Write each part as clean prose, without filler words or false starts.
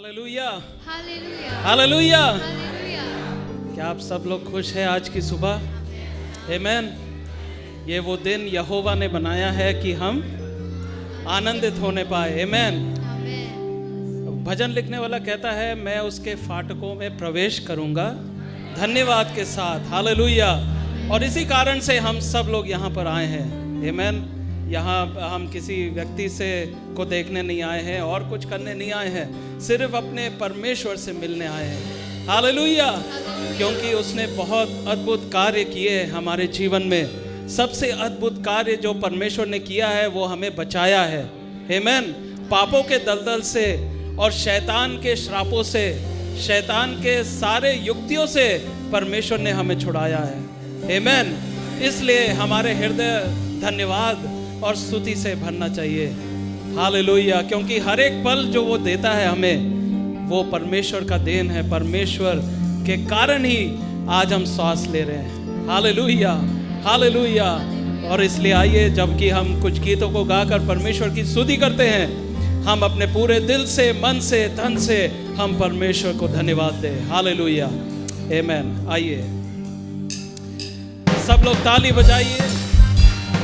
Hallelujah हालेलुया हालेलुया। Hallelujah. क्या आप सब लोग खुश हैं आज की सुबह? आमीन। ये वो दिन यहोवा ने बनाया है कि हम आनंदित होने पाए। आमीन। आमीन। भजन लिखने वाला कहता है, मैं उसके फाटकों में प्रवेश करूंगा धन्यवाद के साथ। हालेलुया। और इसी कारण से हम सब लोग यहाँ पर आए हैं। आमीन। यहाँ हम किसी व्यक्ति से को देखने नहीं आए हैं और कुछ करने नहीं आए हैं, सिर्फ अपने परमेश्वर से मिलने आए हैं। हालेलुया। क्योंकि उसने बहुत अद्भुत कार्य किए हमारे जीवन में। सबसे अद्भुत कार्य जो परमेश्वर ने किया है वो हमें बचाया है। आमीन। पापों के दलदल से और शैतान के श्रापों से, शैतान के सारे युक्तियों से परमेश्वर ने हमें छुड़ाया है। आमीन। इसलिए हमारे हृदय धन्यवाद और स्तुति से भरना चाहिए। हालेलुया। क्योंकि हर एक पल जो वो देता है हमें, वो परमेश्वर का देन है। परमेश्वर के कारण ही आज हम सांस ले रहे हैं। Hallelujah hallelujah. और इसलिए आइए, जबकि हम कुछ गीतों को गाकर परमेश्वर की स्तुति करते हैं, हम अपने पूरे दिल से, मन से, तन से हम परमेश्वर को धन्यवाद दें। हालेलुया आमीन। आइए सब लोग ताली बजाइए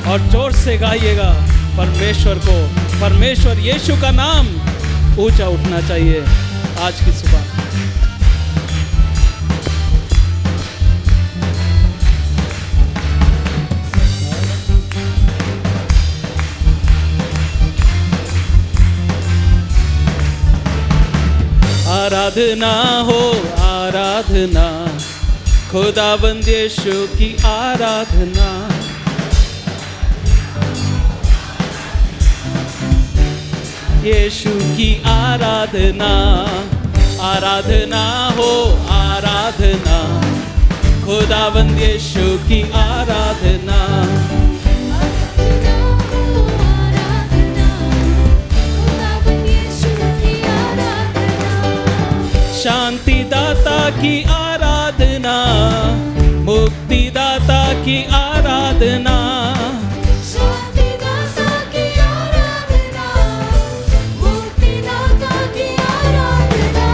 और जोर से गाइएगा परमेश्वर को। परमेश्वर यीशु का नाम ऊंचा उठना चाहिए आज की सुबह। आराधना हो आराधना, खुदावंद यीशु की आराधना। यीशु की आराधना, आराधना हो आराधना, खुदावंद यीशु की आराधना। शांति दाता की आराधना, मुक्ति दाता की आराधना। शांति दाता की आराधना, मुक्ति दाता की आराधना।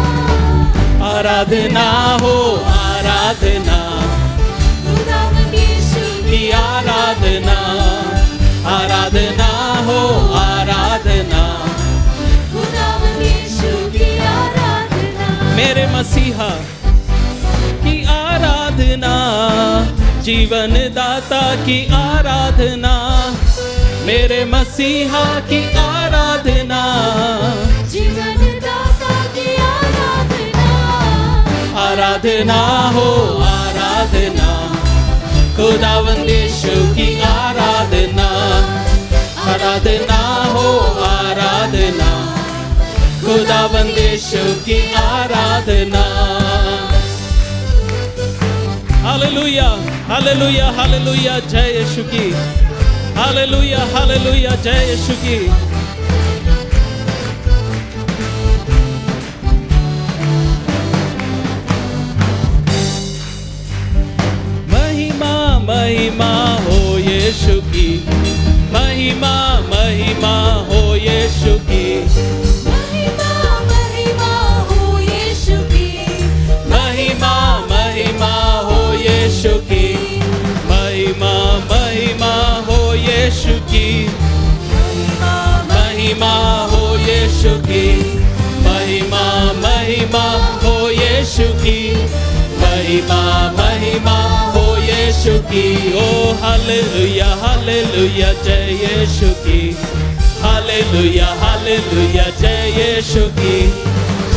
आराधना हो आराधना, खुदावंद यीशु की आराधना। आराधना हो आराधना, खुदावंद यीशु की आराधना। मेरे मसीहा की आराधना, जीवन दाता की आराधना। मेरे मसीहा की आराधना, जीवन दाता की आराधना। आराधना हो आराधना, खुदावंद यीशु की आराधना। आराधना हो आराधना, खुदावंद यीशु की आराधना। हालेलुया हालेलुया हालेलुया, जय यीशु की। हालेलुया हालेलुया, जय यीशु की। महिमा महिमा हो यीशु की, महिमा महिमा हो यीशु की। महिमा महिमा हो यीशु की। महिमा महिमा हो यीशु की। महिमा महिमा हो यीशु की। महिमा हो यीशु की। महिमा महिमा हो यीशु की। महिमा महिमा हो यीशु की। ओ हालेलुया हालेलुया, जय यीशु की। हालेलुया हालेलुया, जय यीशु की।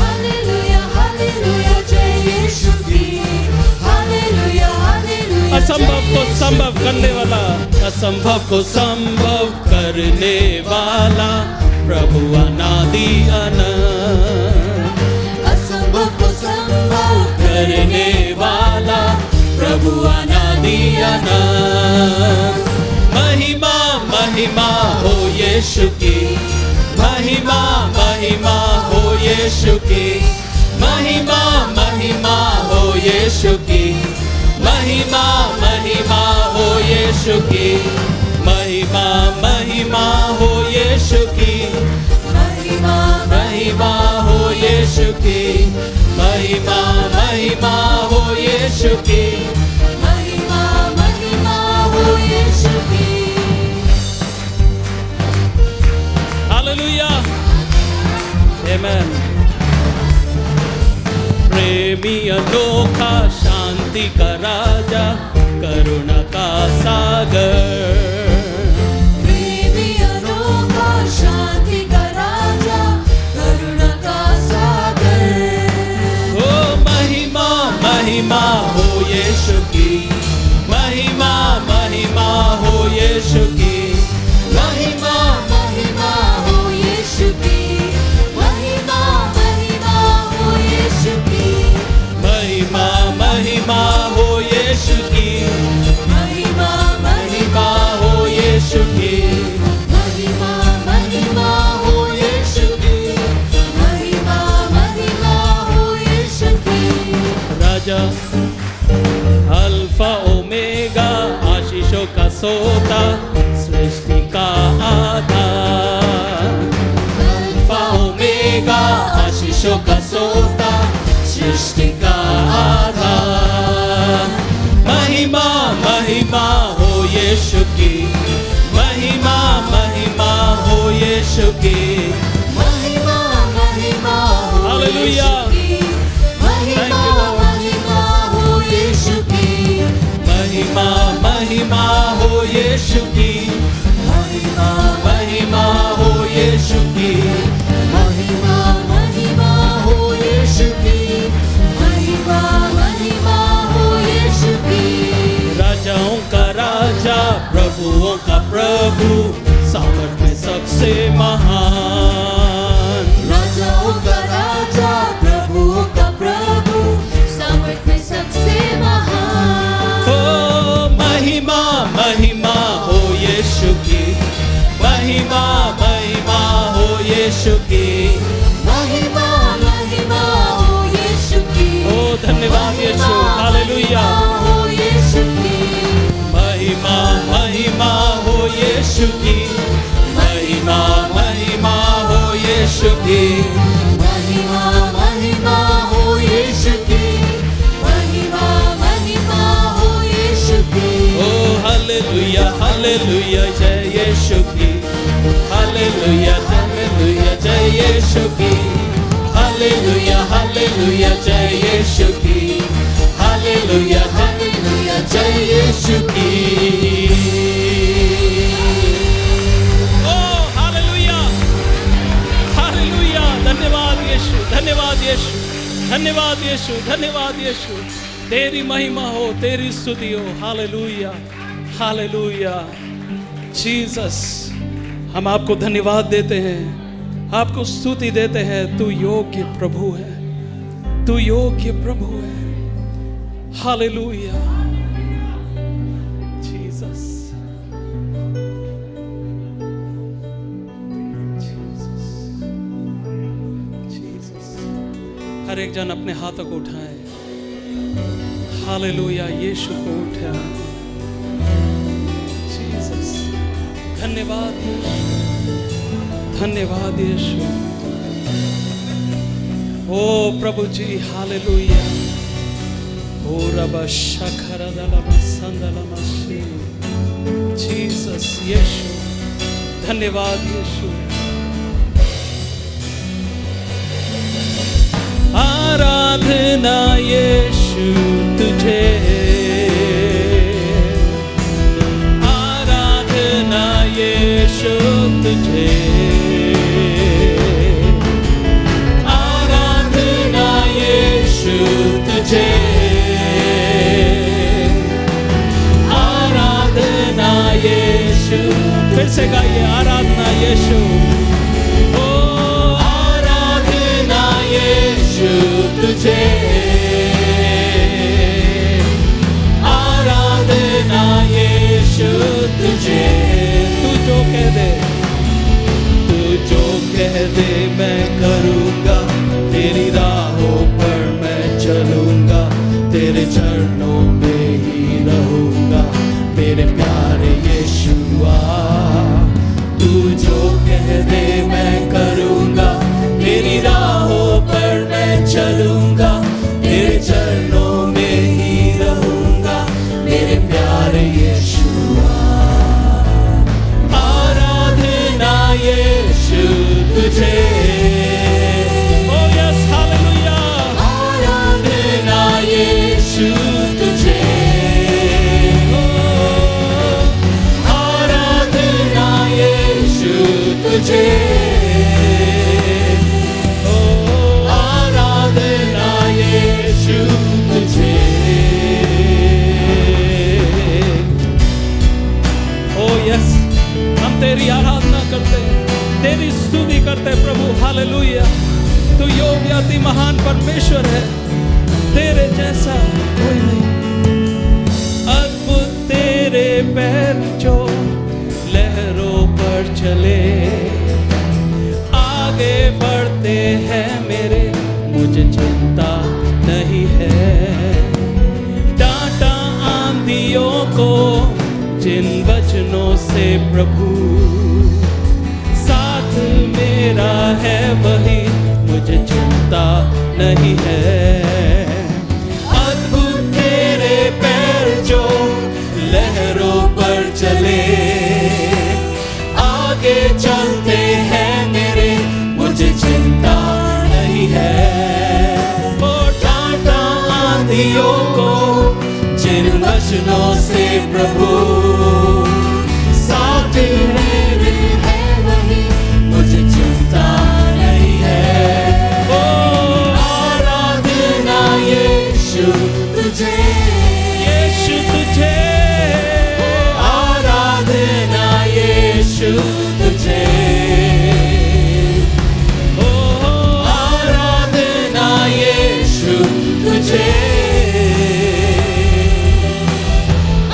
हालेलुया हालेलुया, जय यीशु की। हालेलुया हालेलुया, असंभव को संभव करने वाला, असंभव को संभव करने वाला प्रभु अनादि अनंत। असंभव को संभव करने वाला प्रभु अनादि अनंत। महिमा महिमा हो यीशु की। महिमा महिमा हो यीशु की। महिमा महिमा हो यीशु की। महिमा महिमा हो यीशु की। महिमा महिमा हो यीशु की। महिमा महिमा हो यीशु की महिमा महिमा हो यीशु की महिमा महिमा हो यीशु की हालेलुया आमेन प्रेमी अनोखा शांति का राजा करुणा का सागर प्रेमी अनोखा शांति का राजा करुणा का सागर ओ महिमा महिमा हो यीशु की महिमा महिमा हो यीशु की महिमा महिमा हो यीशु की महिमा महिमा हो यीशु की महिमा महिमा हो यीशु की महिमा महिमा हो यीशु की महिमा महिमा हो यीशु की महिमा महिमा हो यीशु की राजा अल्फा ओमेगा आशीषों का सोता सृष्टि का आधार अल्फा ओमेगा आशीषों का सोता सृष्टि का आधार महिमा महिमा हो यीशु की महिमा महिमा हो यीशु की महिमा महिमा हो हालेलुया महिमा महिमा हो यीशु की महिमा महिमा हो यीशु की महिमा महिमा हो यीशु की महिमा महिमा हो यीशु की महिमा महिमा हो यीशु की राजाओं का राजा प्रभुओं का प्रभु सामर्थ में सबसे महान राजाओं का राजा प्रभुओं का प्रभु सामर्थ में सबसे महान ओ महिमा महिमा हो यीशु की महिमा महिमा हो यीशु की महिमा महिमा हो यीशु की ओ धन्यवाद यीशु हालेलुया हो यीशु की महिमा महिमा हो यीशु की महिमा महिमा हो यीशु की महिमा महिमा हो यीशु की महिमा महिमा हो यीशु की ओ हालेलुया हालेलुया जय यीशु की हालेलुया हालेलुया जय यीशु की हालेलुया हालेलुया जय यीशु की हालेलुया हालेलुया जय यीशु की ओ हालेलुया हालेलुया धन्यवाद यीशु धन्यवाद यीशु धन्यवाद यीशु धन्यवाद यीशु तेरी महिमा हो तेरी स्तुति हो हालेलुया हालेलुया जीसस हम आपको धन्यवाद देते हैं आपको स्तुति देते हैं तू योग्य प्रभु है तू योग्य प्रभु है हालेलुया जीसस जीसस हर एक जन अपने हाथों को उठाए हालेलुया यीशु को उठाए जीसस धन्यवाद यीशु धन्यवाद यीशु ओ प्रभु जी हालेलुया ओ रब शखरदलम संदलमशी जीसस यीशु धन्यवाद यीशु आराधना यीशु तुझे आराधना यीशु तुझे आराधना यीशु तुझे आराधना यीशु फिर से गाइए आराधना यीशु ओ आराधना यीशु तुझे आराधना यीशु तुझे तू जो कह दे तू जो कह दे मैं करूँगा तेरी राहों पर मैं चलूँगा तेरे चरणों में ही रहूँगा मेरे प्यारे यीशुआ तू जो कह महान परमेश्वर है, तेरे जैसा कोई नहीं। अद्भुत तेरे पैर जो लहरों पर चले, आगे बढ़ते हैं मेरे, मुझे चिंता नहीं है। डांटा आंधियों को जिन वचनों से प्रभु, साथ मेरा है वही, मुझे चिंता नहीं है। अद्भुत तेरे पैर जो लहरों पर चले, आगे चलते हैं मेरे, मुझे चिंता नहीं है। ओ डांटा आंधियों को जिन वचनों से प्रभु, साथ मेरे है वही, मुझे चिंता नहीं है। ओ आराधना यीशु तुझे, यीशु तुझे, आराधना यीशु तुझे। ओ आराधना यीशु तुझे,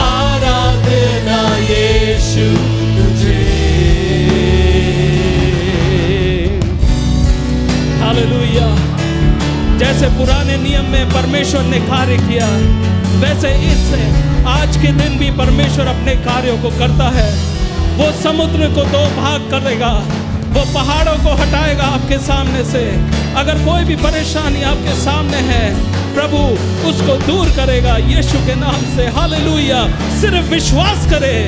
आराधना यीशु तुझे। हालेलुया। जैसे पुराने नियम में परमेश्वर ने कार्य किया, वैसे इस आज के दिन भी परमेश्वर अपने कार्यों को करता है। वो समुद्र को दो भाग करेगा, वो पहाड़ों को हटाएगा आपके सामने से। अगर कोई भी परेशानी आपके सामने है, प्रभु उसको दूर करेगा यीशु के नाम से। हालेलुया। सिर्फ विश्वास करे।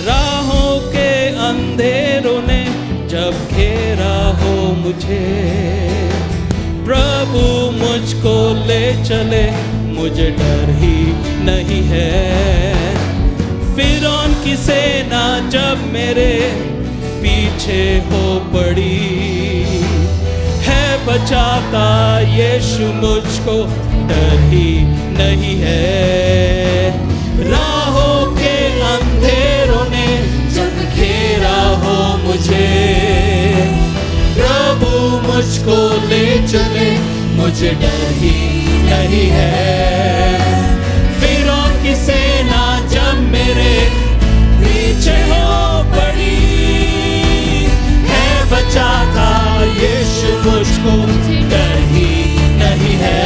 राहों के अंधेरों ने जब घेरा हो मुझे, प्रभु मुझको ले चले, मुझे डर ही नहीं है। फिरौन की सेना जब मेरे पीछे हो पड़ी, है बचाता यीशु मुझको, डर ही नहीं है। राहों के अंधेरों ने जब घेरा हो मुझे, प्रभु मुझको ले चले, मुझे डर ही नहीं है। फिरौन की सेना जब मेरे पीछे हो पड़ी, है बचाता यीशु मुझको, डर ही नहीं है।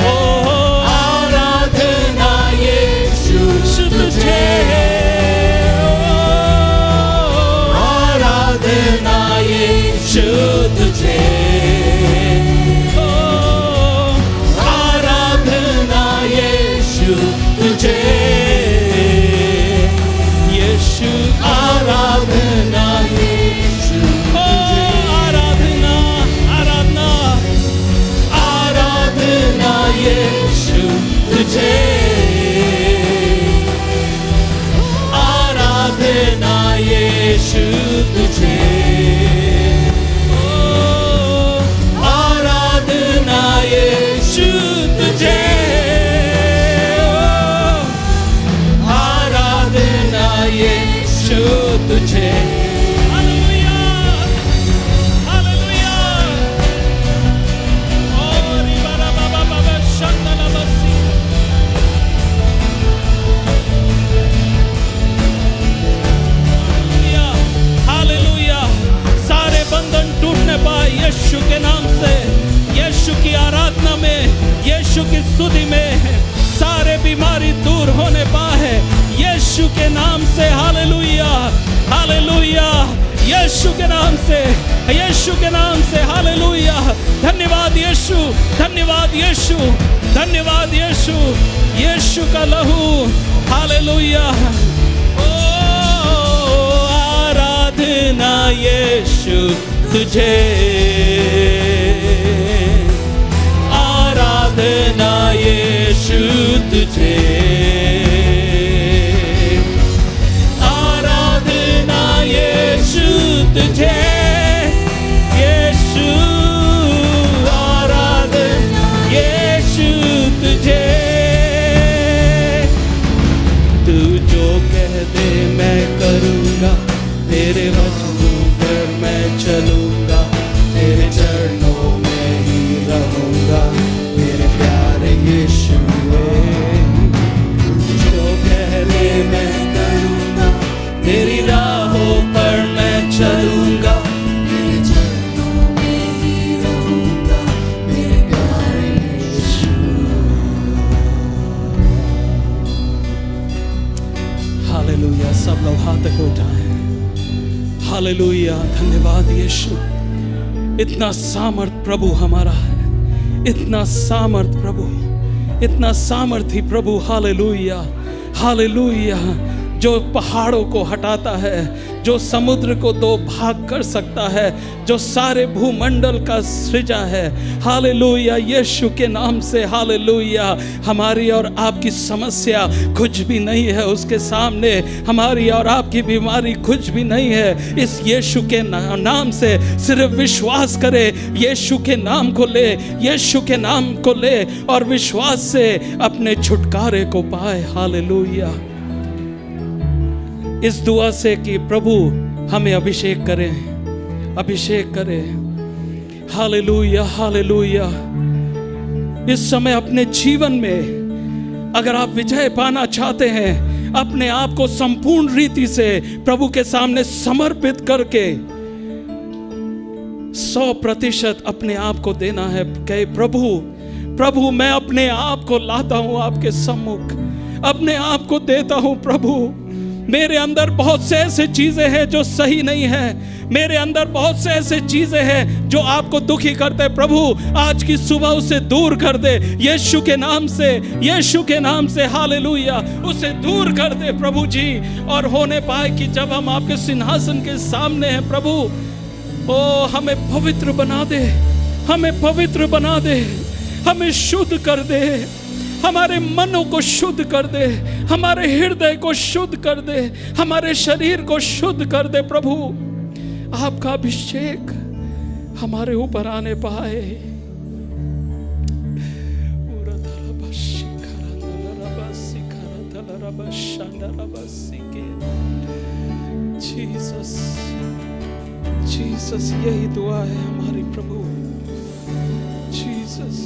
ओ आराधना यीशु तुझे, आराधना यीशु तुझे। तुझे यीशु, आराधना यीशु तुझे। आराधना, आराधना, आराधना यीशु तुझे, आराधना यीशु तुझे। ओ आराधना यीशु तुझे, यीशु तुझे। Hallelujah, hallelujah. ओ रिबारा बाबा बाबा शंदला बसी। Hallelujah, hallelujah. सारे बंधन टूटने पाए यीशु के नाम से। यीशु की आराधना में, यीशु की स्तुति में सारे बीमारी दूर होने पाए यीशु के नाम से। Hallelujah, hallelujah. यीशु के नाम से, यीशु के नाम से। हालेलुया। धन्यवाद यीशु, धन्यवाद यीशु, धन्यवाद यीशु। यीशु का लहू। हालेलुया। ओ आराधना यीशु तुझे, आराधना यीशु तुझे, आराधना यीशु तुझे। यीशु, आराधना यीशु तुझे। तू जो कह दे मैं करूँगा, तेरे वचनों पर मैं चलूँगा, तेरे हालेलुया, धन्यवाद यीशु। इतना सामर्थ प्रभु हमारा है, इतना सामर्थ प्रभु, इतना सामर्थी प्रभु। Hallelujah, hallelujah. जो पहाड़ों को हटाता है, जो समुद्र को दो भाग कर सकता है, जो सारे भूमंडल का सृजा है। हालेलुया, यीशु के नाम से। हालेलुया। हमारी और आपकी समस्या कुछ भी नहीं है उसके सामने, हमारी और आपकी बीमारी कुछ भी नहीं है। इस यीशु के नाम से सिर्फ विश्वास करे, यीशु के नाम को ले, यीशु के नाम को ले और विश्वास से अपने छुटकारे को पाए। हालेलुया। इस दुआ से कि प्रभु हमें अभिषेक करें, अभिषेक करें। Hallelujah, hallelujah. इस समय अपने जीवन में अगर आप विजय पाना चाहते हैं, अपने आप को संपूर्ण रीति से प्रभु के सामने समर्पित करके 100% अपने आप को देना है। कहे प्रभु, प्रभु मैं अपने आप को लाता हूं आपके सम्मुख, अपने आप को देता हूं प्रभु। मेरे अंदर बहुत से ऐसे चीजें हैं जो सही नहीं है, मेरे अंदर बहुत से ऐसे चीजें हैं जो आपको दुखी करते हैं। प्रभु आज की सुबह उसे दूर कर दे यीशु के नाम से, यीशु के नाम से। हालेलुया, उसे दूर कर दे प्रभु जी। और होने पाए कि जब हम आपके सिंहासन के सामने हैं प्रभु, ओ हमें पवित्र बना दे, हमें पवित्र बना दे, हमें शुद्ध कर दे, हमारे मनों को शुद्ध कर दे, हमारे हृदय को शुद्ध कर दे, हमारे शरीर को शुद्ध कर दे प्रभु। आपका अभिषेक हमारे ऊपर आने पाए। जीसस, जीसस, यही दुआ है हमारी प्रभु। जीसस,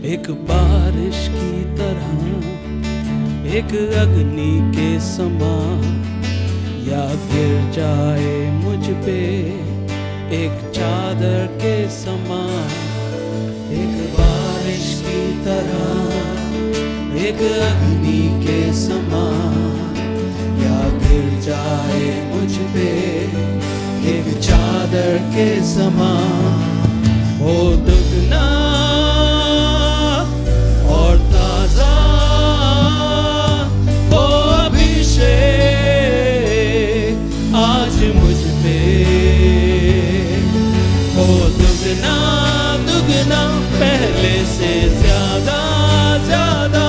एक बारिश की तरह, एक अग्नि के समान, या गिर जाए मुझ पे एक चादर के समान। एक बारिश की तरह, एक अग्नि के समान, या गिर जाए मुझ पे एक चादर के समान। हो दुगना और ताजा, हो अभिषेक आज मुझ पे। हो दुगना दुगना पहले से ज्यादा ज्यादा,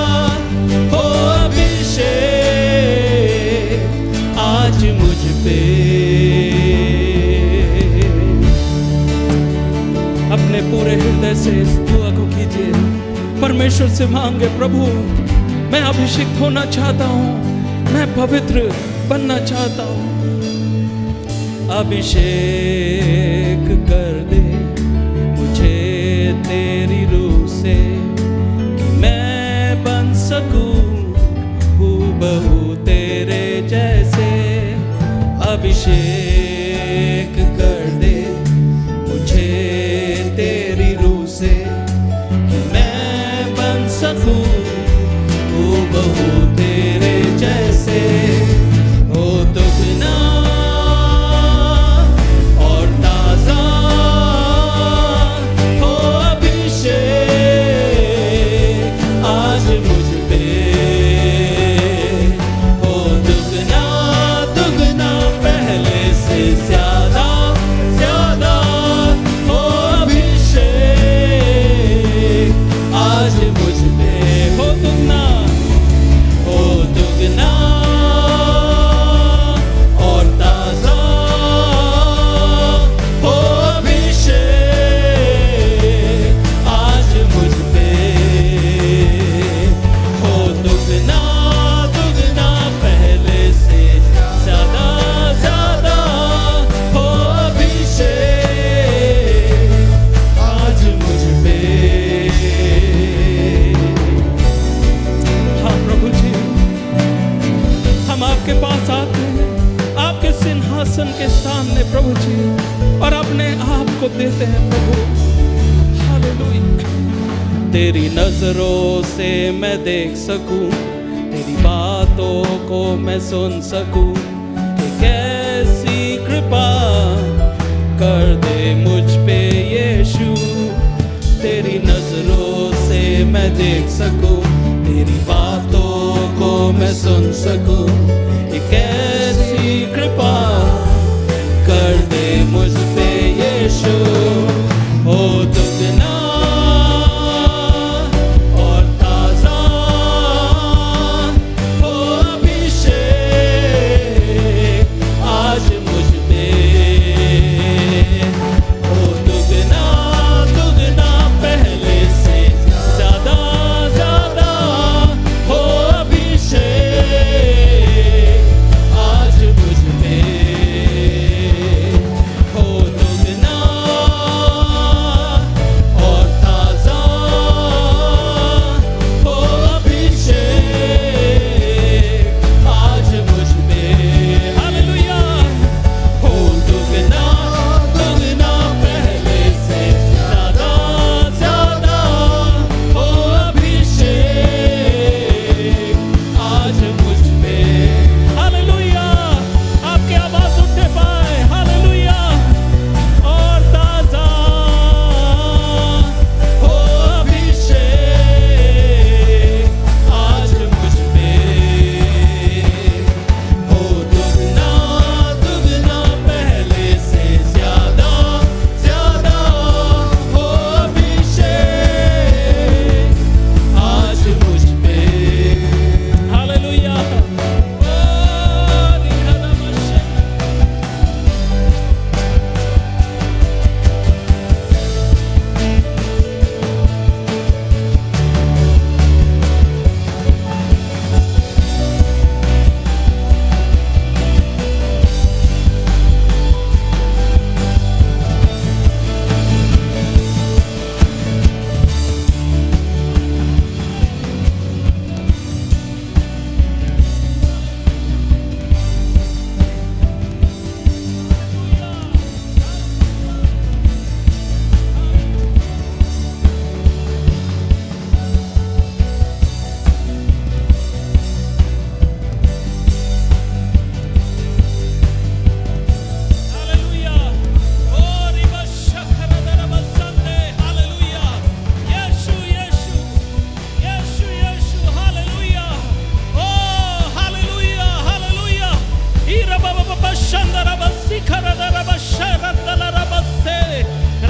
हो अभिषेक आज मुझ पे। अपने पूरे हृदय से इस दुआ को कीजिए, परमेश्वर से मांगे प्रभु मैं अभिषिक्त होना चाहता हूँ, मैं पवित्र बनना चाहता हूँ। अभिषेक कर दे मुझे तेरी रूह से, कि मैं बन सकूं हूबहू तेरे जैसे। अभिषेक कर दे मुझे तेरी रूह से, कि मैं बन सकूं हूबहू तेरे जैसे। हो दुगना और ताजा, हो अभिषेक आज मुझ पे। हो दुगना दुगना पहले से ज्यादा ज्यादा, हो अभिषेक आज मुझ पे। हो दुगना, हो दुगना और ताजा, हो अभिषेक आज मुझ पे। हो दुगना दुगना पहले से ज्यादा ज्यादा, हो अभिषेक आज मुझ पे। हाँ प्रभु जी, हम आपके पास आते हैं, आपके सिंहासन के सामने प्रभु जी, और अपने आप को देते हैं प्रभु। तेरी नजरों से मैं देख सकूं, तेरी बातों को मैं सुन सकूं। एक ऐसी कृपा कर दे मुझ पे यीशु, तेरी नजरों से मैं देख सकूं, तेरी बातों को मैं सुन सकूं। एक ऐसी कृपा कर दे मुझ पे यीशु। हो दुगना और ताजा हो अभिषेक आज मुझ पे। हो दुगना दुगना पहले से ज्यादा ज्यादा हो अभिषेक आज मुझ पे। हो दुगना और ताजा हो अभिषेक आज मुझ पे। हालेलुया। हो दुगना दुगना पहले से ज्यादा ज्यादा हो अभिषेक आज मुझ पे। हालेलुया। आपकी आवाज उठने पाए। हालेलुया। और ताजा हो अभिषेक आज मुझ पे। हो दुगना दुगना पहले से ज्यादा ज्यादा हो अभिषेक आज मुझ पे। हालेलुया। ओ निखदमशे। हालेलुया। ओ रिबशखरदरबसंदे। हालेलुया। यीशु यीशु यीशु यीशु। हालेलुया। ओ हालेलुया हालेलुया। इरबबबशंदरबसिखरदरबशरदलरबसे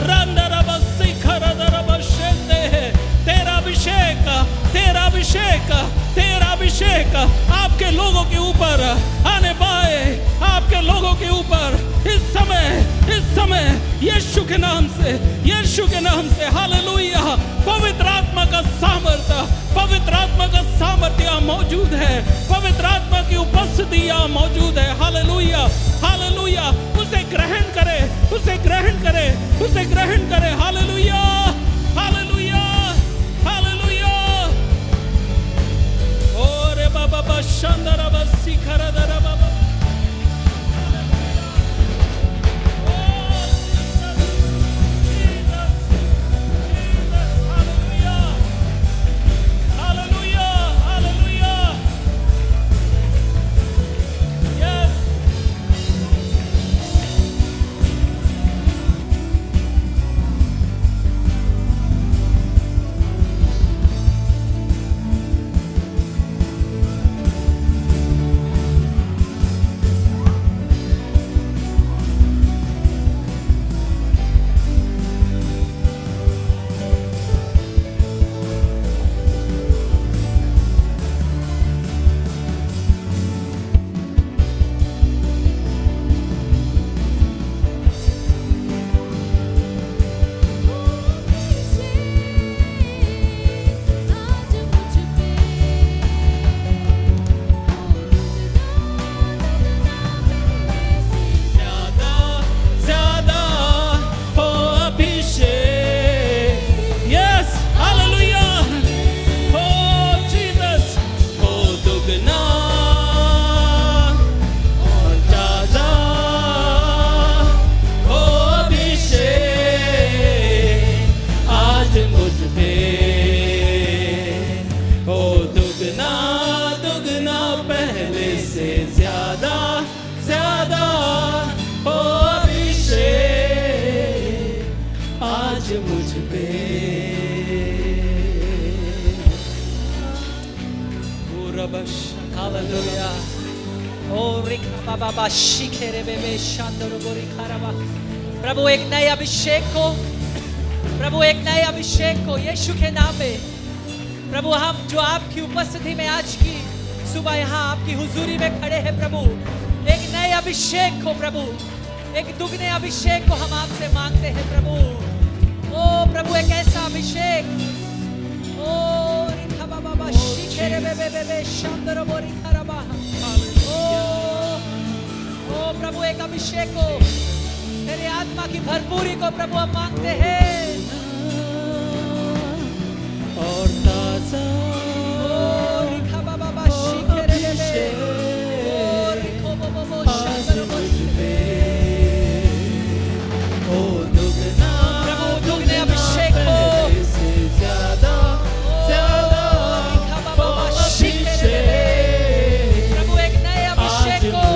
रंदरबसिखरदरबशेंदे। तेरा अभिषेक तेरा अभिषेक तेरा अभिषेक आपके लोगों के ऊपर आने पाए, आपके लोगों के ऊपर इस समय यीशु के नाम से, यीशु के नाम से। हालेलुया। पवित्र आत्मा का सामर्थ्य, पवित्र आत्मा का सामर्थ्य यहाँ मौजूद है, पवित्र आत्मा की उपस्थिति यहाँ मौजूद है। Hallelujah hallelujah. उसे ग्रहण करे, उसे ग्रहण करे, उसे ग्रहण करे। हालेलुया हालेलुया हालेलुया। ओरे बाबा बशंदरा बसिखरदरा बाबा। Hallelujah, hallelujah. Yes. रबश हालेलुया। ओ रिका बाबा बा शिखेरे बेबे शांदरो बोरी खराबा। प्रभु एक नए अभिषेक को, प्रभु एक नए अभिषेक को यीशु के नाम में। प्रभु हम जो आपकी उपस्थिति में आज की सुबह यहाँ आपकी हुजूरी में खड़े हैं प्रभु, एक नए अभिषेक को प्रभु, एक दुगने अभिषेक को हम आपसे मांगते हैं प्रभु। ओ प्रभु एक ऐसा अभिषेक, ओ रिका बाबा बा शिखेरे बेबे बेबे शांदरो बोरी खराबा। ओ प्रभु एक अभिषेक को, तेरे आत्मा की भरपूरी को प्रभु हम मांगते हैं। और ताजा ओ रिखा बाबा बा शिखेरे बेबे, ओ रिखो बाबा बो शांदरो बोरी। ओ दुगना प्रभु दुगने अभिषेक को, से ज्यादा ज्यादा रिखा बाबा बा शिखेरे बेबे। प्रभु एक नए अभिषेक को,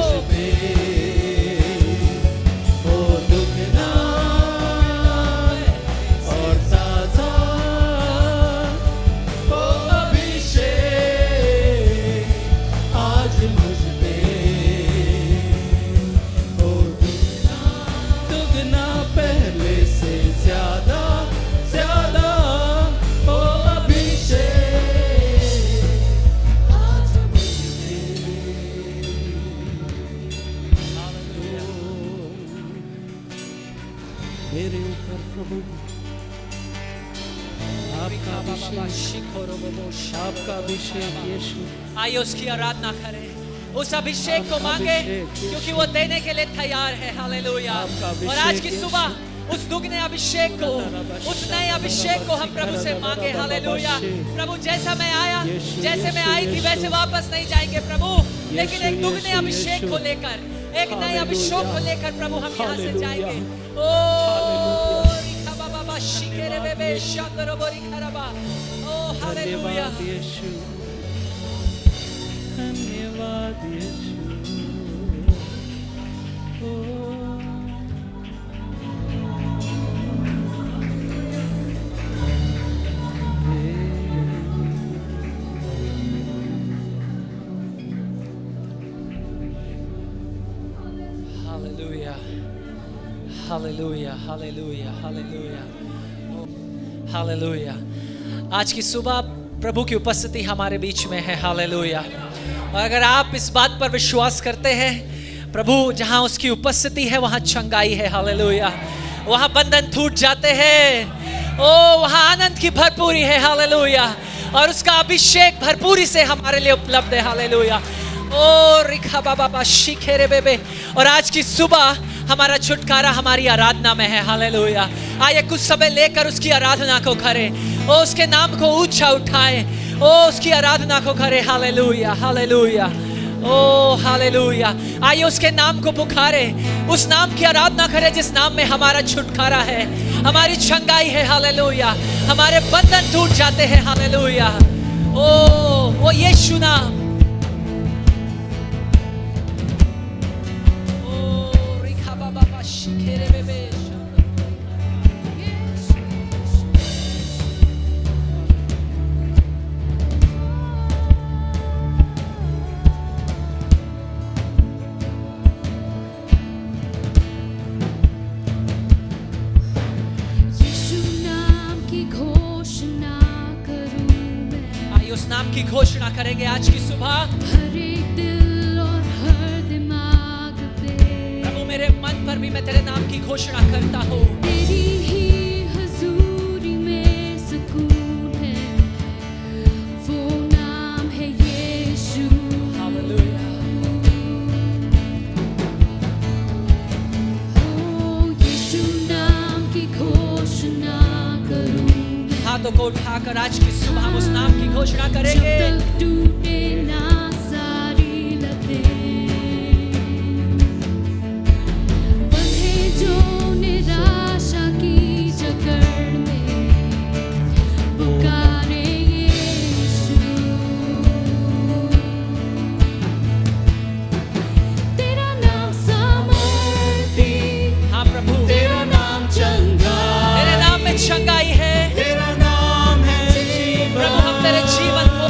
मेरे ऊपर प्रभु आपका अभिषेक, आपका अभिषेक यीशु। आइए उसकी आराधना करें, उस अभिषेक को मांगे क्योंकि वो देने के लिए तैयार है। हालेलुया। और आज की सुबह उस दुगने अभिषेक को, उस नए अभिषेक को हम प्रभु से मांगे। हालेलुया। प्रभु जैसा मैं आया, जैसे मैं आई थी वैसे वापस नहीं जाएंगे प्रभु, लेकिन एक दुगने अभिषेक को लेकर, एक नए अभिषेक को लेकर प्रभु हम यहाँ से जाएंगे। ओ रिखा बाबा बा शिखेरे बेबे शांदरो बोरी खराबा। ओ हालेलुया। धन्यवाद यीशु, धन्यवाद यीशु। हालेलुया, हालेलुया, हालेलुया, हालेलुया, हालेलुया। आज की सुबह प्रभु की उपस्थिति हमारे बीच में है। हालेलुया। और अगर आप इस बात पर विश्वास करते हैं, प्रभु जहाँ उसकी उपस्थिति है वहाँ चंगाई है। हालेलुया। वहाँ बंधन टूट जाते हैं। ओ वहाँ आनंद की भरपूरी है। हालेलुया। और उसका अभिषेक भरपूरी से हमारे लिए उपलब्ध है। हालेलुया। ओ रिखा बाबा बा शिखेरे बेबे। और आज की सुबह हमारा छुटकारा हमारी आराधना में है। हालेलुया। आइए कुछ समय लेकर उसकी आराधना को करें, ओ उसके नाम को ऊंचा उठाएं, ओ उसकी आराधना को करें। हालेलुया, हालेलुया, ओ हालेलुया। आइए उसके नाम को पुकारें, उस नाम की आराधना करें जिस नाम में हमारा छुटकारा है, हमारी चंगाई है। हालेलुया। हमारे बंधन टूट जाते हैं। हालेलुया। ओ वो यीशु नाम, शिखेरे बेबे। यीशु नाम की घोषणा करूं मैं। आइए उस नाम की घोषणा करेंगे आज की सुबह। हर एक दिल और हर दिमाग पे प्रभु मेरे मन पर भी मैं तेरे नाम की घोषणा करता हूँ। तेरी ही हजूरी में सुकून है, वो नाम है यीशु। हालेलुया। ओ यीशु नाम की घोषणा करूं मैं। हाथों को उठाकर आज की सुबह हम उस नाम की घोषणा करेंगे। जब तक टूटे ना सारी लतें, बंधे जो निराशा की जकड़ में, पुकारे यीशु। तेरा नाम सामर्थी, हाँ प्रभु, तेरा नाम चंगा, तेरे नाम में चंगाई है। तेरा नाम है जीवन। प्रभु हम तेरे जीवन को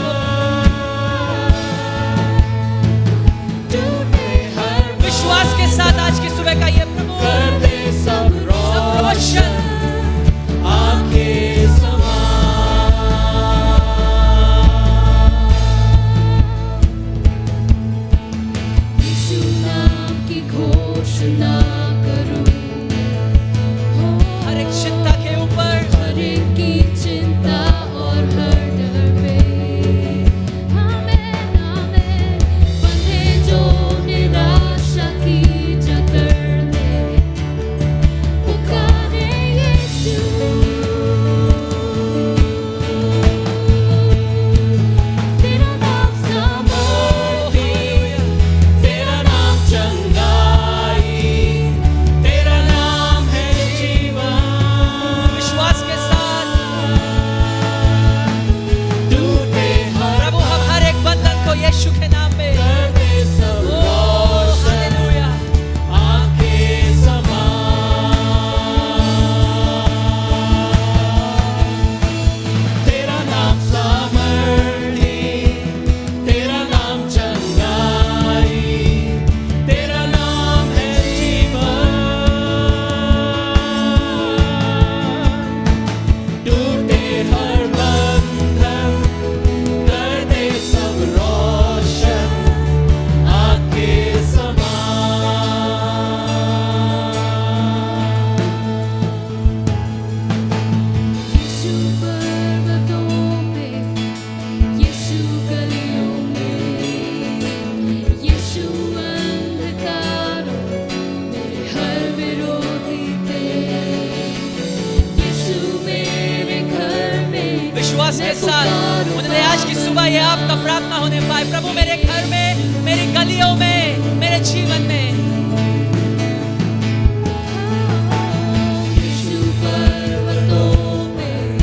ये आपका प्रार्थना होने पाए। प्रभु मेरे घर में, मेरी गलियों में, मेरे जीवन में यीशु पर्वतों में,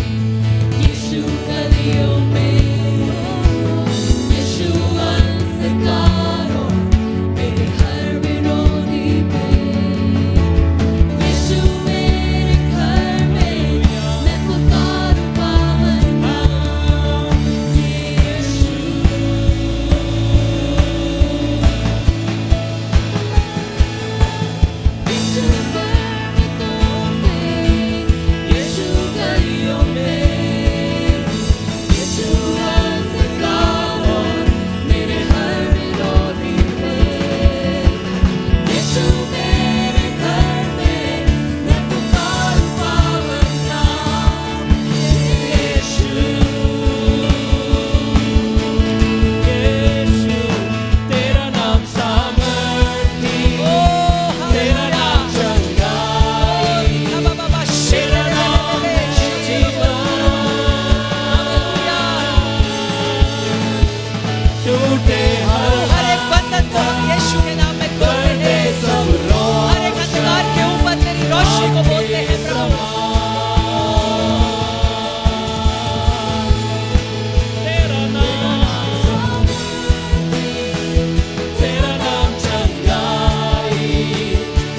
यीशु गलियों में, यीशु अंधकारों मेरे हर विरोधी में, यीशु मेरे घर में, मैं पुकारूं पावन नाम यीशु। यीशु पर्वतों में, यीशु गलियों में, यीशु अंधकारों मेरे हर विरोधी में, यीशु मेरे घर में, मैं पुकारूं पावन नाम यीशु। यीशु तेरा नाम सामर्थी, तेरा नाम चंगाई, तेरा नाम है जीवन। टूटे हर एक बंधन को हम यीशु के नाम में खोलते हैं। हर एक अंधकार के ऊपर तेरी रोशनी को बोलते हैं प्रभु। तेरा नाम, तेरा नाम चंगाई,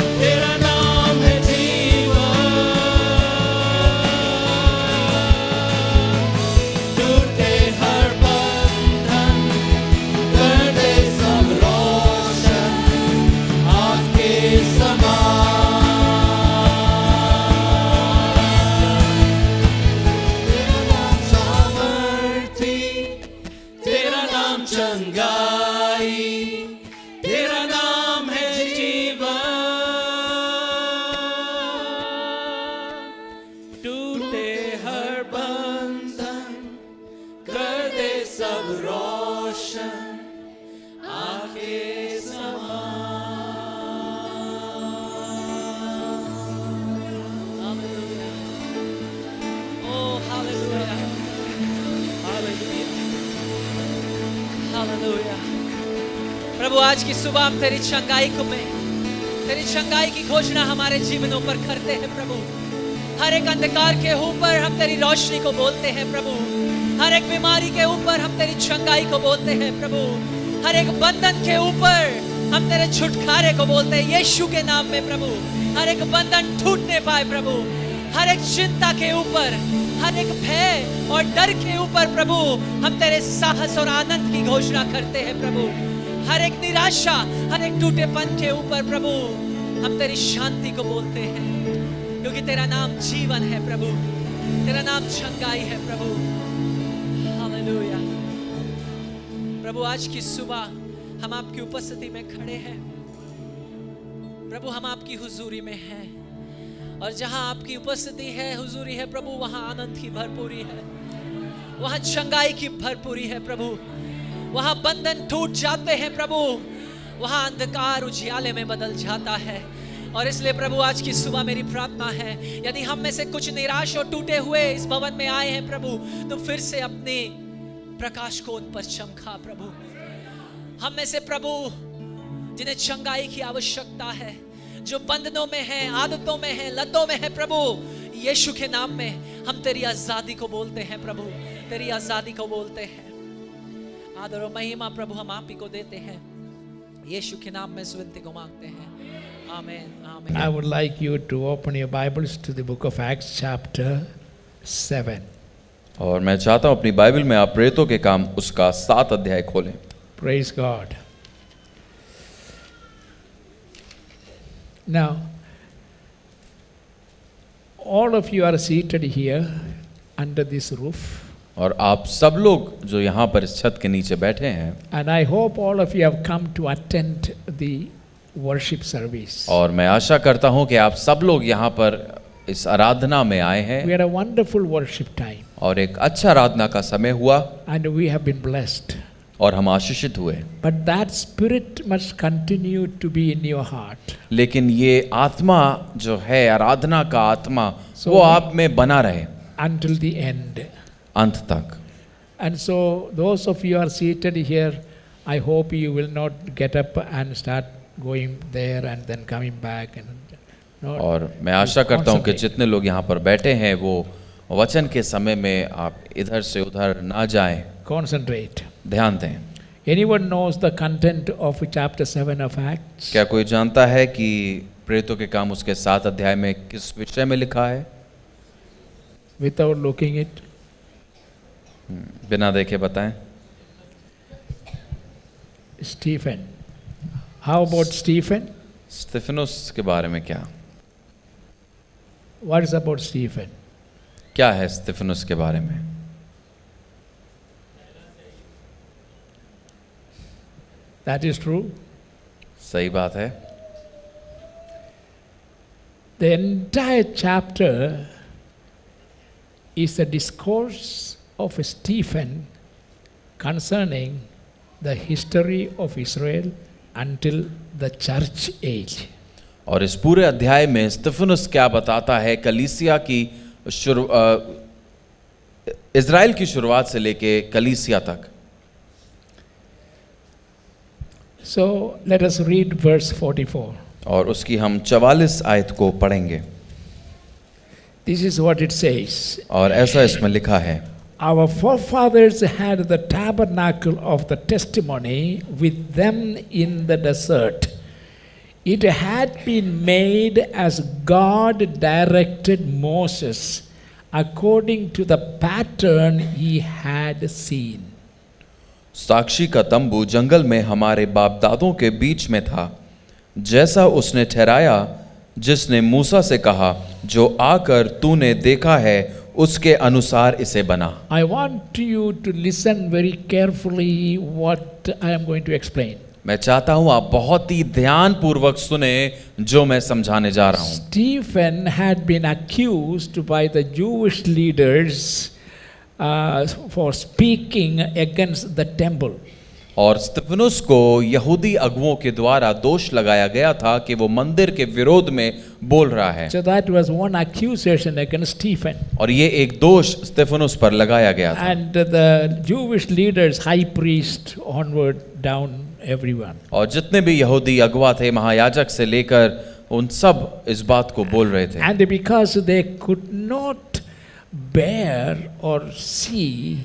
तेरा नाम है जीवन। टूटे हर बंधन, कर दे सब रोशन, आपके समान। तेरा नाम सामर्थी, तेरा नाम चंगाई, तेरा नाम है जीवन। टूटे हर बंधन, कर दे सब रोशन, आके हालेलुया। प्रभु आज की सुबह हम तेरी चंगाई को में, तेरी चंगाई की घोषणा हमारे जीवनों पर करते हैं प्रभु। हर एक अंधकार के ऊपर हम तेरी रोशनी को बोलते हैं प्रभु। हर एक बीमारी के ऊपर हम तेरी चंगाई को बोलते हैं प्रभु। हर एक बंधन के ऊपर हम तेरे छुटकारे को बोलते हैं यीशु के नाम में प्रभु। हर एक बंधन टूटने पाए प्रभु। हर एक चिंता के ऊपर, हर एक भय और डर के ऊपर प्रभु हम तेरे साहस और आनंद की घोषणा करते हैं प्रभु। हर एक निराशा, हर एक टूटेपन के ऊपर प्रभु हम तेरी शांति को बोलते हैं, क्योंकि तेरा नाम जीवन है प्रभु, तेरा नाम चंगाई है प्रभु। हालेलुया। प्रभु आज की सुबह हम आपकी उपस्थिति में खड़े हैं प्रभु। हम आपकी हुजूरी में हैं, और जहां आपकी उपस्थिति है, हुजूरी है प्रभु, वहां आनंद की भरपूरी है, वहां चंगाई की भरपूरी है प्रभु। वहां बंधन टूट जाते हैं प्रभु, वहां अंधकार उजियाले में बदल जाता है। और इसलिए प्रभु आज की सुबह मेरी प्रार्थना है, यदि हम में से कुछ निराश और टूटे हुए इस भवन में आए हैं प्रभु, तो फिर से अपने प्रकाश को उन पर चमका प्रभु। हम में से प्रभु जिन्हें चंगाई की आवश्यकता है, जो बंधनों में है, आदतों में है, लतों में है प्रभु, यीशु के नाम में हम तेरी आजादी को बोलते हैं प्रभु, तेरी आजादी को बोलते हैं। आदर और महिमा प्रभु हम आप ही को देते हैं, यीशु के नाम में इस विनती को मांगते हैं। आमीन, आमीन। I would like you to open your Bibles to the book of Acts chapter 7. और मैं चाहता हूं अपनी बाइबल में आप प्रेरितों के काम उसका 7 अध्याय खोलें। Praise God. Now, all of you are seated here under this roof, और आप सब लोग जो यहाँ पर इस छत के नीचे बैठे हैं, and I hope all of you have come to attend the worship service. और मैं आशा करता हूँ कि आप सब लोग यहाँ पर इस आराधना में आए हैं, We had a wonderful worship time, और एक अच्छा आराधना का समय हुआ, and we have been blessed. और हम आशीषित हुए। But that spirit must continue to be in your heart. लेकिन ये आत्मा जो है, आराधना का आत्मा, So- वो आप में बना रहे Until the end. अंत तक। And so, those of you are seated here, I hope you will not get up and start going there and then coming back. And not और मैं आशा करता हूँ कि concentrate. जितने लोग यहाँ पर बैठे हैं वो वचन के समय में आप इधर से उधर ना जाएं, Concentrate. ध्यान दें। Anyone knows the content of chapter 7 of Acts? क्या कोई जानता है कि प्रेरितों के काम उसके 7 अध्याय में किस विषय में लिखा है? Without looking it. बिना देखे बताएं। Stephen. How about Stephen? स्तिफनुस के बारे में क्या? What is about Stephen? क्या है स्तिफनुस के बारे में? That is true. सही बात है। The entire chapter is a discourse of Stephen concerning the history of Israel until the church age. और इस पूरे अध्याय में स्तिफनुस क्या बताता है कलीसिया की इज़राइल की शुरुआत से लेके कलीसिया तक। So let us read verse 44. और उसकी हम 44 आयत को पढ़ेंगे। This is what it says. और ऐसा इसमें लिखा है, Our forefathers had the tabernacle of the testimony with them in the desert. It had been made as God directed Moses according to the pattern he had seen. साक्षी का तंबू जंगल में हमारे बाप दादों के बीच में था, जैसा उसने ठहराया जिसने मूसा से कहा, जो आकर तूने देखा है उसके अनुसार इसे बना। I want you to listen very carefully what I am going to explain. मैं चाहता हूं आप बहुत ही ध्यान पूर्वक सुने जो मैं समझाने जा रहा हूं। Stephen had been accused by the Jewish leaders for speaking against the temple. और स्तिफनुस को यहूदी अगुओं के द्वारा दोष लगाया गया था कि वो मंदिर के विरोध में बोल रहा है। So that was one accusation against Stephen. और ये एक दोष स्तिफनुस पर लगाया गया था। And the Jewish leaders, high priest onward down, everyone. और जितने भी यहूदी अगुआ थे, महायाजक से लेकर उन सब इस बात को बोल रहे थे। And because they could not bear or see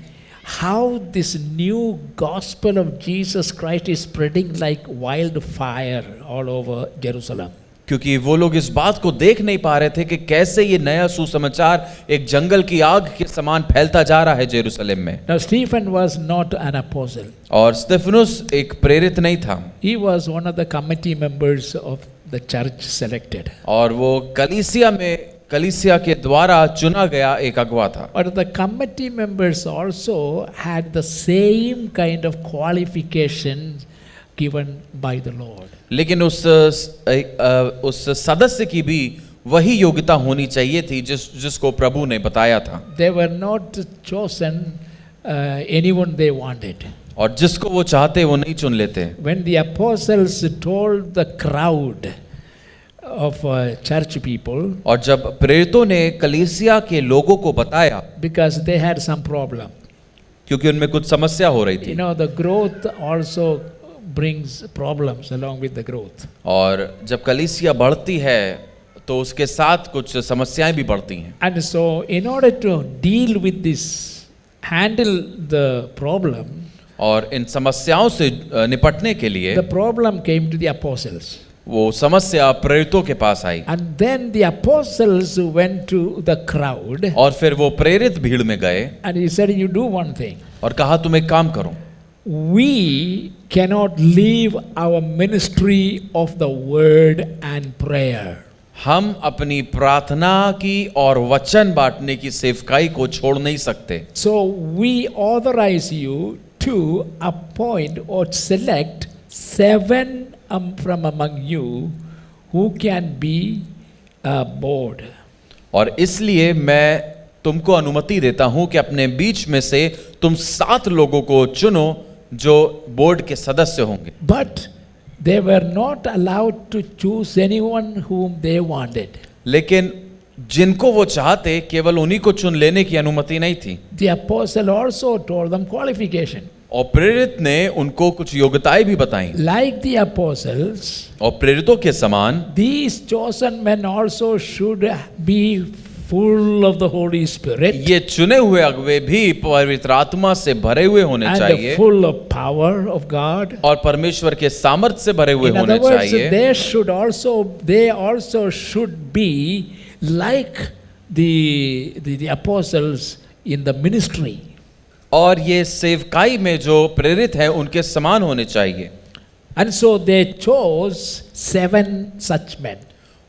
how this new gospel of Jesus Christ is spreading like wildfire all over Jerusalem. क्योंकि वो लोग इस बात को देख नहीं पा रहे थे कि कैसे ये नया सुसमाचार एक जंगल की आग के समान फैलता जा रहा है जेरूसलम में। Now Stephen was not an apostle. और स्तिफनुस एक प्रेरित नहीं था। He was one of the committee members of the church selected. और वो कलीसिया के द्वारा चुना गया एक अगुआ था। But the committee members also had the same kind of qualifications given by the Lord. लेकिन उस सदस्य की भी वही योग्यता होनी चाहिए थी जिसको प्रभु ने बताया था। They were not chosen anyone they wanted. और जिसको वो चाहते वो नहीं चुन लेते। When the apostles told the crowd of church people, और जब प्रेरितों ने कलीसिया के लोगों को बताया, because they had some problem. क्योंकि उनमें कुछ समस्या हो रही You थी। know, the growth also brings problems along with the growth. और जब कलीसिया बढ़ती है तो उसके साथ कुछ समस्याएं भी बढ़ती हैं। And so in order to deal with this, handle the problem, और इन समस्याओं से निपटने के लिए the problem came to the apostles. वो समस्या प्रेरितों के पास आई। And then the apostles went to the crowd और फिर वो प्रेरित भीड़ में गए and he said, you do one thing. और कहा तुम एक काम करो, We cannot leave our ministry of the word and prayer. हम अपनी प्रार्थना की और वचन बांटने की सेवकाई को छोड़ नहीं सकते। So we authorize you to appoint or select 7 from among you who can be a board. और इसलिए मैं तुमको अनुमति देता हूं कि अपने बीच में से तुम 7 लोगों को चुनो जो बोर्ड के सदस्य होंगे। But they were not allowed to choose anyone whom they wanted. लेकिन जिनको वो चाहते केवल उन्हीं को चुन लेने की अनुमति नहीं थी। The apostle also told them qualification. और प्रेरित ने उनको कुछ योग्यताएं भी बताई। Like the apostles, और प्रेरितों के समान these chosen men also should be full of the Holy Spirit ये चुने हुए अगुवे भी पवित्र आत्मा से भरे हुए होने and चाहिए full of power of God. और परमेश्वर के सामर्थ्य से भरे हुए In होने other words, चाहिए। they also should be like the apostles in the ministry. और ये सेवकाई में जो प्रेरित है उनके समान होने चाहिए। And so they chose 7 such men.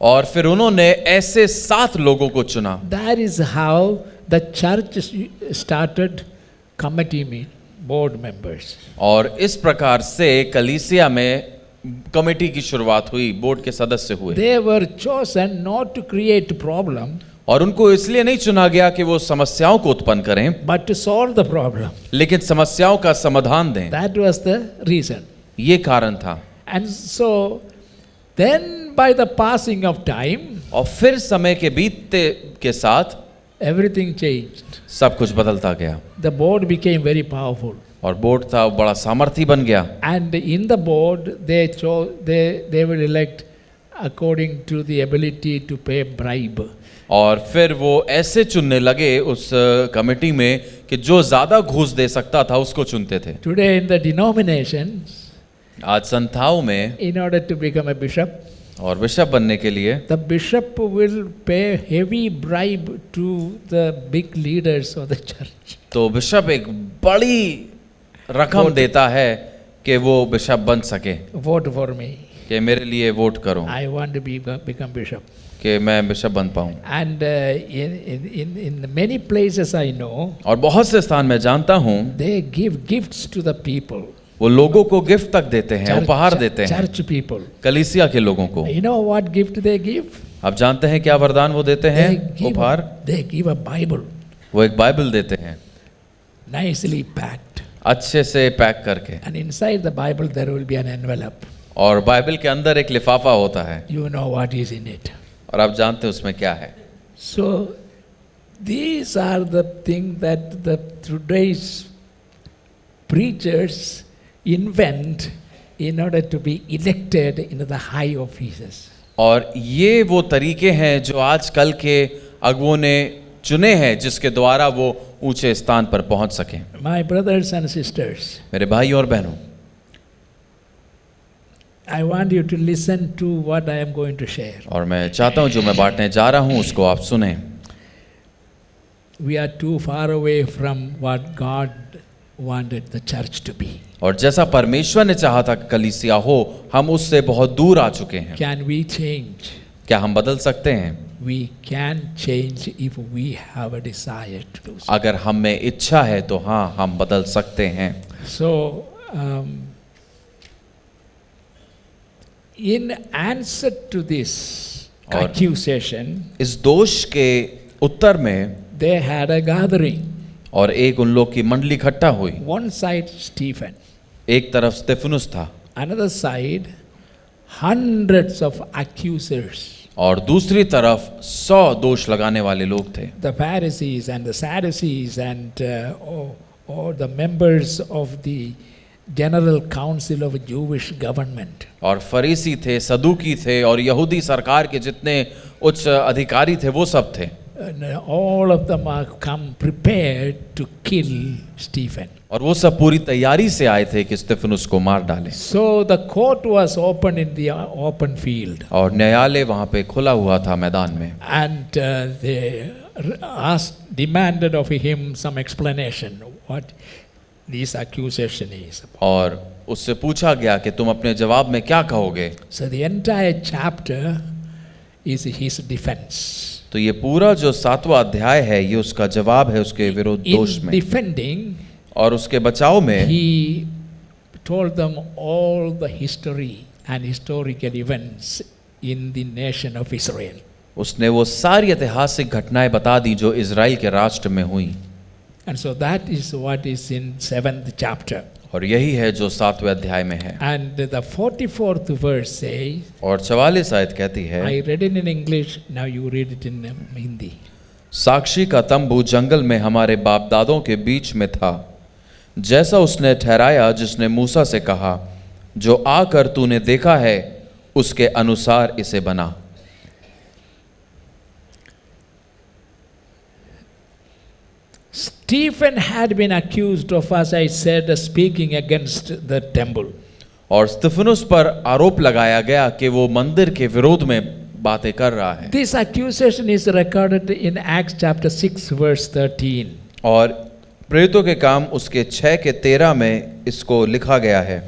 और फिर उन्होंने ऐसे 7 लोगों को चुना। That is how the church started committee board members. और इस प्रकार से कलीसिया में कमेटी की शुरुआत हुई, बोर्ड के सदस्य हुए। They were chosen not to create problem, और उनको इसलिए नहीं चुना गया कि वो समस्याओं को उत्पन्न करें, but to solve the problem. लेकिन समस्याओं का समाधान दें। That was the reason. ये कारण था। And so then by the passing of time, और फिर समय के बीतते के साथ everything changed. सब कुछ बदलता गया The board became very powerful. और बोर्ड था वो बड़ा सामर्थी बन गया। And in the board, they will elect according to the ability to pay bribe. और फिर वो ऐसे चुनने लगे उस कमेटी में कि जो ज्यादा घूस दे सकता था उसको चुनते थे। Today in the denominations, आज संस्थाओं में in order to become a bishop, और बिशप बनने के लिए the bishop will pay heavy bribe to the big leaders of the church. तो बिशप एक बड़ी रकम देता है कि वो बिशप बन सके, Vote for me. कि मेरे लिए वोट करो I want to become bishop. कि मैं बिशप बन पाऊं। And in many places I know, और बहुत से स्थान में जानता हूं they give gifts to the people. वो लोगों को गिफ्ट तक देते हैं, उपहार देते हैं, Church people. कलीसिया के लोगों को। You know what gift they give? आप जानते हैं क्या वरदान वो देते हैं? उपहार They give a Bible, वो एक बाइबल देते हैं, nicely packed. अच्छे से पैक करके। And inside the Bible there will be an envelope. और बाइबल के अंदर एक लिफाफा होता है You know what is in it. और आप जानते हैं उसमें क्या है। So these are the things that the today's preachers invent in order to be elected into the high offices. और ये वो तरीके हैं जो आजकल के अगुओं ने चुने हैं जिसके द्वारा वो ऊंचे स्थान पर पहुंच सकें। My brothers and sisters, मेरे भाई और बहनों, I want you to listen to what I am going to share. और मैं चाहता हूं जो मैं बांटने जा रहा हूं उसको आप सुने। We are too far away from what God wanted the church to be. और जैसा परमेश्वर ने चाहा था कि कलीसिया हो, हम उससे बहुत दूर आ चुके हैं। Can we change? क्या हम बदल सकते हैं? We can change if we have a desire to do so. अगर हम में इच्छा है तो हाँ, हम बदल सकते हैं। So, in answer to this और accusation, इस दोष के उत्तर में they had a gathering. और एक उन लोग की मंडली इकट्ठा हुई। One side Stephen, एक तरफ स्तेफनुस था another side hundreds of accusers. और दूसरी तरफ 100 दोष लगाने वाले लोग थे। The Pharisees and the Sadducees and or the members of the General Council of Jewish Government. और फरीसी थे, सदूकी थे और यहूदी सरकार के जितने उच्च अधिकारी थे वो सब थे। And all of them are come prepared to kill Stephen. और वो सब पूरी तैयारी से आए थे कि स्तेफनुस को मार डालें। So the court was open in the open field. और न्यायालय वहाँ पे खुला हुआ था मैदान में। And they demanded of him some explanation what this accusation is. और उससे पूछा गया कि तुम अपने जवाब में क्या कहोगे। So the entire chapter is his defense. तो ये पूरा जो 7वां अध्याय है ये उसका जवाब है उसके विरुद्ध दोष In में। defending, और उसके बचाव में he told them all the history and historical events in the nation of Israel. उसने वो सारी ऐतिहासिक घटनाएं बता दी जो इजराइल के राष्ट्र में हुई। And so that is what is in 7th chapter. और यही है जो 7वें अध्याय में है। And the 44th verse says, और 44 आयत कहती है, I read it in English, now you read it in Hindi. साक्षी का तंबू जंगल में हमारे बाप दादों के बीच में था, जैसा उसने ठहराया जिसने मूसा से कहा, जो आकर तूने देखा है उसके अनुसार इसे बना। Stephen had been accused of, as I said, speaking against the temple. और स्तिफनुस पर आरोप लगाया गया कि वो मंदिर के विरोध में बातें कर रहा है। This accusation is recorded in Acts chapter 6 verse 13. और प्रेरितों के काम उसके 6 के 13 में इसको लिखा गया है।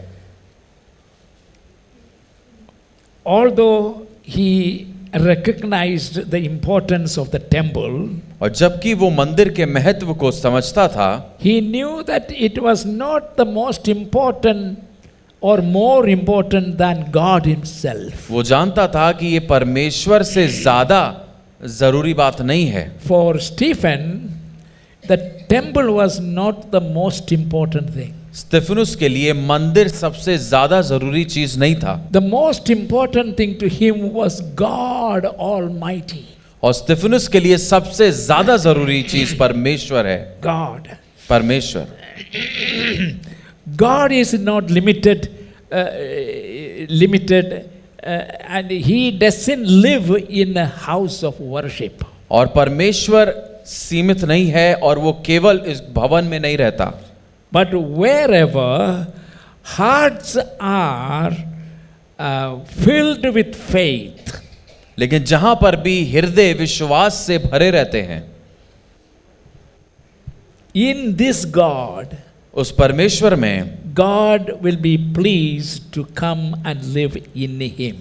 Although he recognized the importance of the temple, और जबकि वो मंदिर के महत्व को समझता था, he knew that it was not the most important or more important than God himself. वो जानता था कि ये परमेश्वर से ज्यादा जरूरी बात नहीं है। For Stephen, the temple was not the most important thing. स्तिफनुस के लिए मंदिर सबसे ज्यादा जरूरी चीज नहीं था। The most important thing to him was God Almighty. और स्तिफनुस के लिए सबसे ज्यादा जरूरी चीज परमेश्वर है। God. परमेश्वर। God is not limited, and he doesn't live in a house of worship. और परमेश्वर सीमित नहीं है और वो केवल इस भवन में नहीं रहता। But wherever hearts are filled with faith, लेकिन जहां पर भी हृदय विश्वास से भरे रहते हैं, in this God, उस परमेश्वर में God will be pleased to come and live in him.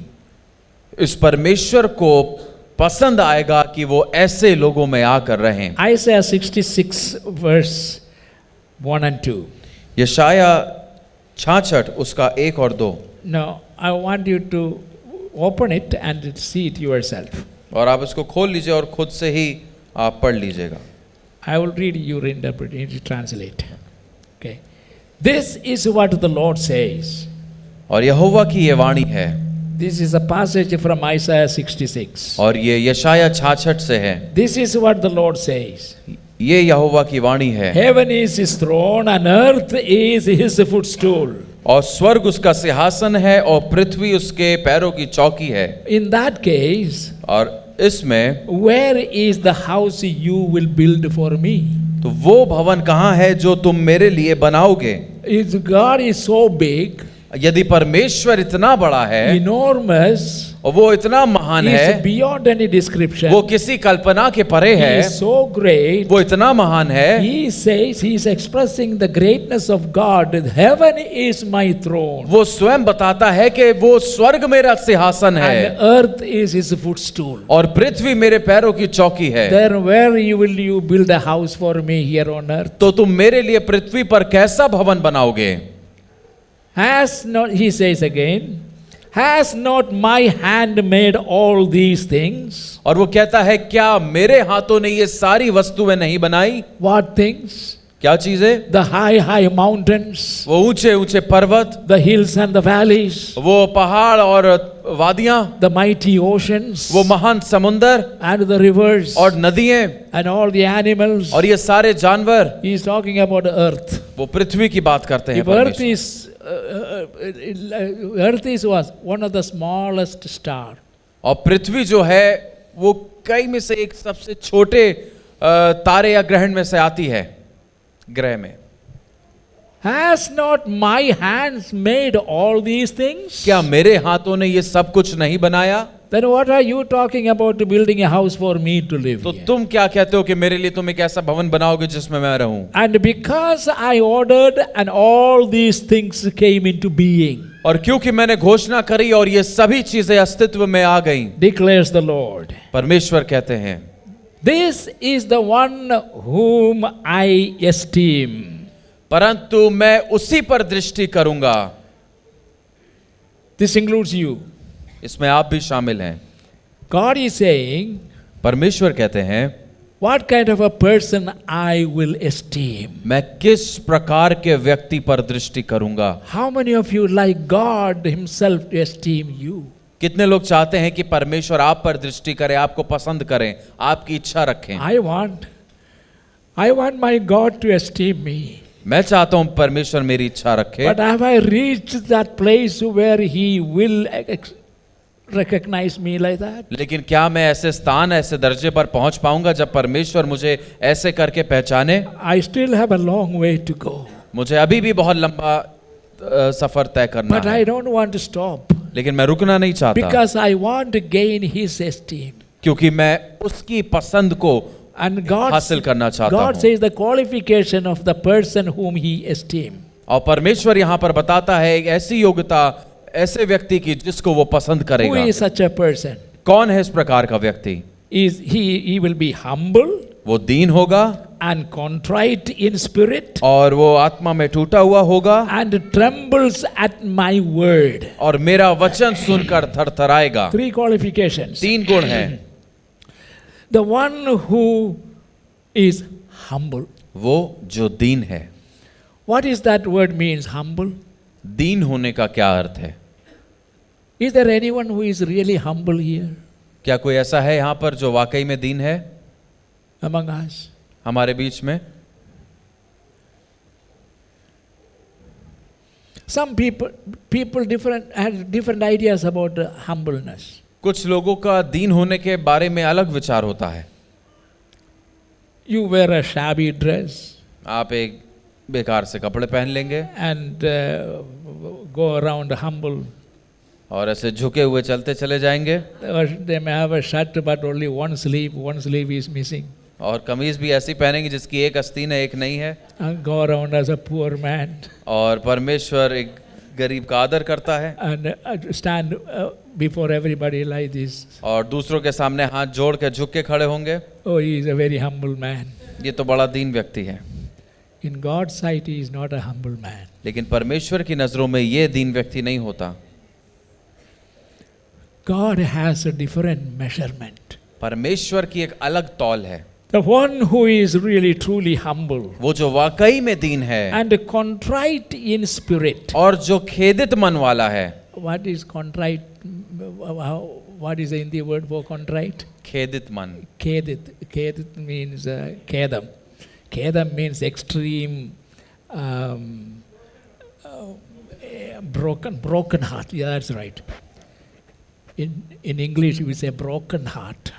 इस परमेश्वर को पसंद आएगा कि वो ऐसे लोगों में आकर रहें। Isaiah 66 verse 1 and 2. यशाया 66 उसका 1 और 2। Now, I want you to open it and see it yourself. और आप इसको खोल लीजिए और खुद से ही आप पढ़ लीजिएगा। I will read you interpret, you translate. Okay. This is what the Lord says. और यहोवा की ये वाणी है। This is a passage from Isaiah 66. और ये यशाया 66 से है। This is what the Lord says. ये यहोवा की वाणी है। Heaven is his throne and earth is his footstool. और स्वर्ग उसका सिंहासन है और पृथ्वी उसके पैरों की चौकी है। In that case, और इसमें where is the house you will build for me? तो वो भवन कहाँ है जो तुम मेरे लिए बनाओगे? If God is so big, यदि परमेश्वर इतना बड़ा है enormous, और वो इतना महान is है, beyond any description. वो किसी कल्पना के परे He है, is so great. वो इतना महान है, He says he is expressing the greatness of God. Heaven is my throne, वो स्वयं बताता है कि वो स्वर्ग मेरा सिंहासन है and earth is his footstool. और पृथ्वी मेरे पैरों की चौकी है। Then where will you build a house for me here on earth? तो तुम मेरे लिए पृथ्वी पर कैसा भवन बनाओगे? Has not, he says again, has not my hand made all these things? और वो कहता है, क्या मेरे हाथों ने ये सारी वस्तुएं नहीं बनाई? What things? क्या चीजें? The high mountains, वो ऊंचे ऊंचे पर्वत, the hills and the valleys, वो पहाड़ और वादियां, the mighty oceans, वो महान समुंदर and the rivers, और नदियां and all the animals. और ये सारे जानवर। He is talking about the earth. वो पृथ्वी की बात करते हैं। If earth परमेश्वर। is earth is was one of the smallest star. और पृथ्वी जो है वो कई में से एक सबसे छोटे तारे या ग्रहण में से आती है, ग्रह में। Has not my hands made all these things? क्या मेरे हाथों ने ये सब कुछ नहीं बनाया? Then what are you talking about building a house for me to live तो here? तुम क्या कहते हो कि मेरे लिए तुम एक ऐसा भवन बनाओगे जिसमें मैं रहूं? And because I ordered and all these things came into being, और क्योंकि मैंने घोषणा करी और ये सभी चीजें अस्तित्व में आ गईं, declares the Lord. परमेश्वर कहते हैं, This is the one whom I esteem. परंतु मैं उसी पर दृष्टि करूंगा। This includes you. इसमें आप भी शामिल हैं। God is saying, परमेश्वर कहते हैं, what kind of a person I will esteem. मैं किस प्रकार के व्यक्ति पर दृष्टि करूंगा? How many of you like God Himself to esteem you? कितने लोग चाहते हैं कि परमेश्वर आप पर दृष्टि करे, आपको पसंद करें, आपकी इच्छा रखें? I want my God to esteem me. मैं चाहता हूं परमेश्वर मेरी इच्छा रखे, But have I reached that place where He will recognize me like that? लेकिन क्या मैं ऐसे स्थान, ऐसे दर्जे पर पहुंच पाऊंगा जब परमेश्वर मुझे ऐसे करके पहचाने? I still have a long way to go. मुझे अभी भी बहुत लंबा सफर तय करना But है, I don't want to stop लेकिन मैं रुकना नहीं चाहता, because I want to gain His esteem. क्योंकि मैं उसकी पसंद को And God, हासिल करना चाहता God हूं। says the qualification of the person whom He esteem. और परमेश्वर यहाँ पर बताता है एक ऐसी योग्यता ऐसे व्यक्ति की जिसको वो पसंद Who करेगा। is such a person? कौन है इस प्रकार का व्यक्ति? He will be humble वो दीन होगा and contrite in spirit और वो आत्मा में टूटा हुआ होगा and trembles at my word. और मेरा वचन सुनकर थरथराएगा। 3 qualifications. 3 गुण हैं। The one who is humble. वो जो दीन है। What is that word means, humble? दीन होने का क्या अर्थ है? Is there anyone who is really humble here क्या कोई ऐसा है यहाँ पर जो वाकई में दीन है among us? हमारे बीच में? Some people have different ideas about humbleness. कुछ लोगों का दीन होने के बारे में अलग विचार होता है। You wear a shabby dress आप एक बेकार से कपड़े पहन लेंगे and go around humble. और ऐसे झुके हुए चलते चले जाएंगे, Or they may have a shirt but only one sleeve is missing. और कमीज भी ऐसी पहनेंगे जिसकी एक आस्तीन है, एक नहीं है। And go around as a poor man और परमेश्वर एक गरीब का आदर करता है and stand before everybody like this. और दूसरों के सामने हाथ जोड़ के झुक के खड़े होंगे। Oh, he is a very humble man. ये तो बड़ा दीन व्यक्ति है। In God's sight, he is not a humble man. लेकिन परमेश्वर की नजरों में ये दीन व्यक्ति नहीं होता। God has a different measurement. परमेश्वर की एक अलग तौल है। The one who is really truly humble वो जो वाकई में दीन है and contrite in spirit. और जो खेदित मन वाला है। What is contrite? What is the Hindi word for contrite? खेदित मन। Kedit. Kedit means kedam. Kedam means extreme broken heart. Yeah, that's right. In English, we say broken heart.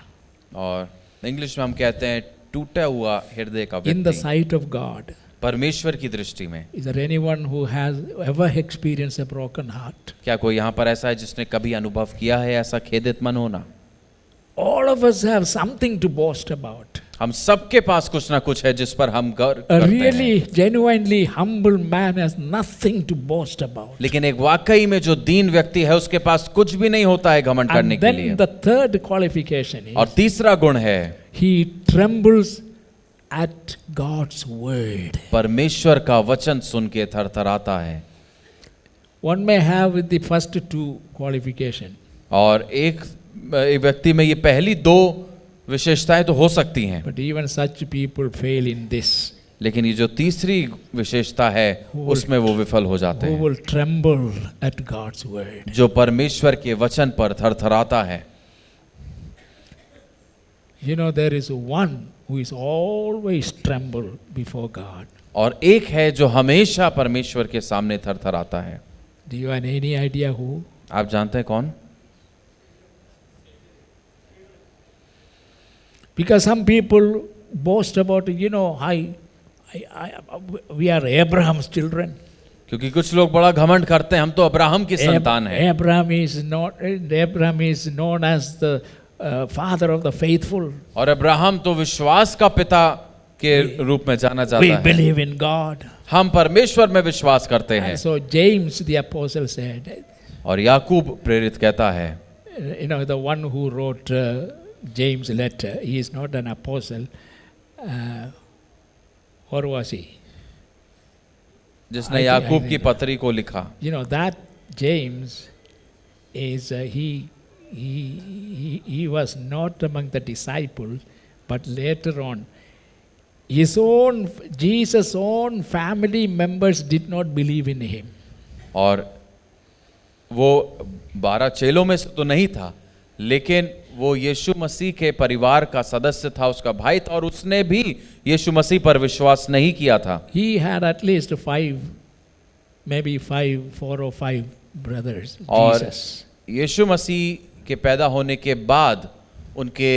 और English में हम कहते हैं टूटा हुआ हृदय का In the व्यक्ति। sight of God, परमेश्वर की दृष्टि में is there anyone who has ever experienced a broken heart? क्या कोई यहाँ पर ऐसा है जिसने कभी अनुभव किया है ऐसा खेदित मन होना? All of us have something to boast about. हम सबके पास कुछ ना कुछ है जिस पर हम गर्व A करते हैं। really, genuinely humble man has nothing to boast about. लेकिन एक वाकई में जो दीन व्यक्ति है उसके पास कुछ भी नहीं होता है घमंड करने And के लिए। then the third qualification और is तीसरा गुण है he trembles at God's word. परमेश्वर का वचन सुन के थरथराता है। One may have with the first 2 qualification, और एक व्यक्ति में ये पहली 2 विशेषताएं तो हो सकती हैं, but even such people fail in this. लेकिन ये जो तीसरी विशेषता है उसमें वो विफल हो जाते Who हैं, will tremble at God's word. जो परमेश्वर के वचन पर थरथराता है। You know, there is one who is always tremble before God. और एक है जो हमेशा परमेश्वर के सामने थरथराता है। Do you have any idea who? आप जानते हैं कौन? Because some people boast about, we are Abraham's children. क्योंकि कुछ लोग बड़ा घमंड करते हैं हम तो अब्राहम की संतान हैं। Abraham is known as the father of the faithful. और अब्राहम तो विश्वास का पिता के रूप में जाना जाता We है। believe in God. हम परमेश्वर में विश्वास करते हैं। And so James the apostle said, और याकूब प्रेरित कहता है, the one who wrote James' letter, he is not an apostle. Or was he? जिसने याकूब की पत्री को लिखा। That James is he was not among the disciples, But later on, Jesus' own family members did not believe in him. और वो 12 चेलों में से तो नहीं था, लेकिन वो यीशु मसीह के परिवार का सदस्य था, उसका भाई था, और उसने भी यीशु मसीह पर विश्वास नहीं किया था। He had at least 4 or 5 brothers. और Jesus. यीशु मसीह के पैदा होने के बाद उनके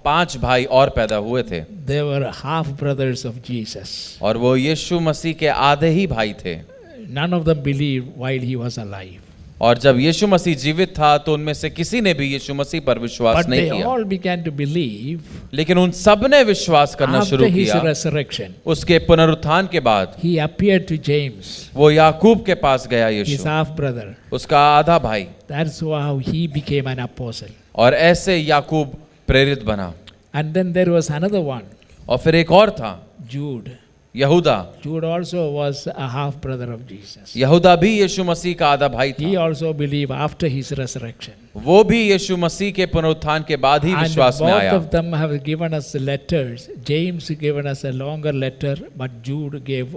5 भाई और पैदा हुए थे, They were half brothers of Jesus. और वो यीशु मसीह के आधे ही भाई थे। None of them believed while he was alive. और जब यीशु मसीह जीवित था तो उनमें से किसी ने भी यीशु मसीह पर विश्वास But नहीं they किया, all began to believe लेकिन उन सब ने विश्वास करना after शुरू his किया। resurrection. उसके पुनरुत्थान के बाद He appeared to James, वो याकूब के पास गया, his यीशु half brother. उसका आधा भाई, That's how he became an apostle. और ऐसे याकूब प्रेरित बना। And then there was another one, और फिर एक और था, Jude. यहूदा। Jude also was a half brother of Jesus. यहूदा भी यीशु मसीह का आधा भाई He था, also believed after his resurrection. वो भी यीशु मसीह के पुनरुत्थान के बाद ही And विश्वास में both आया। of them have given us letters. James given us a longer letter, but Jude gave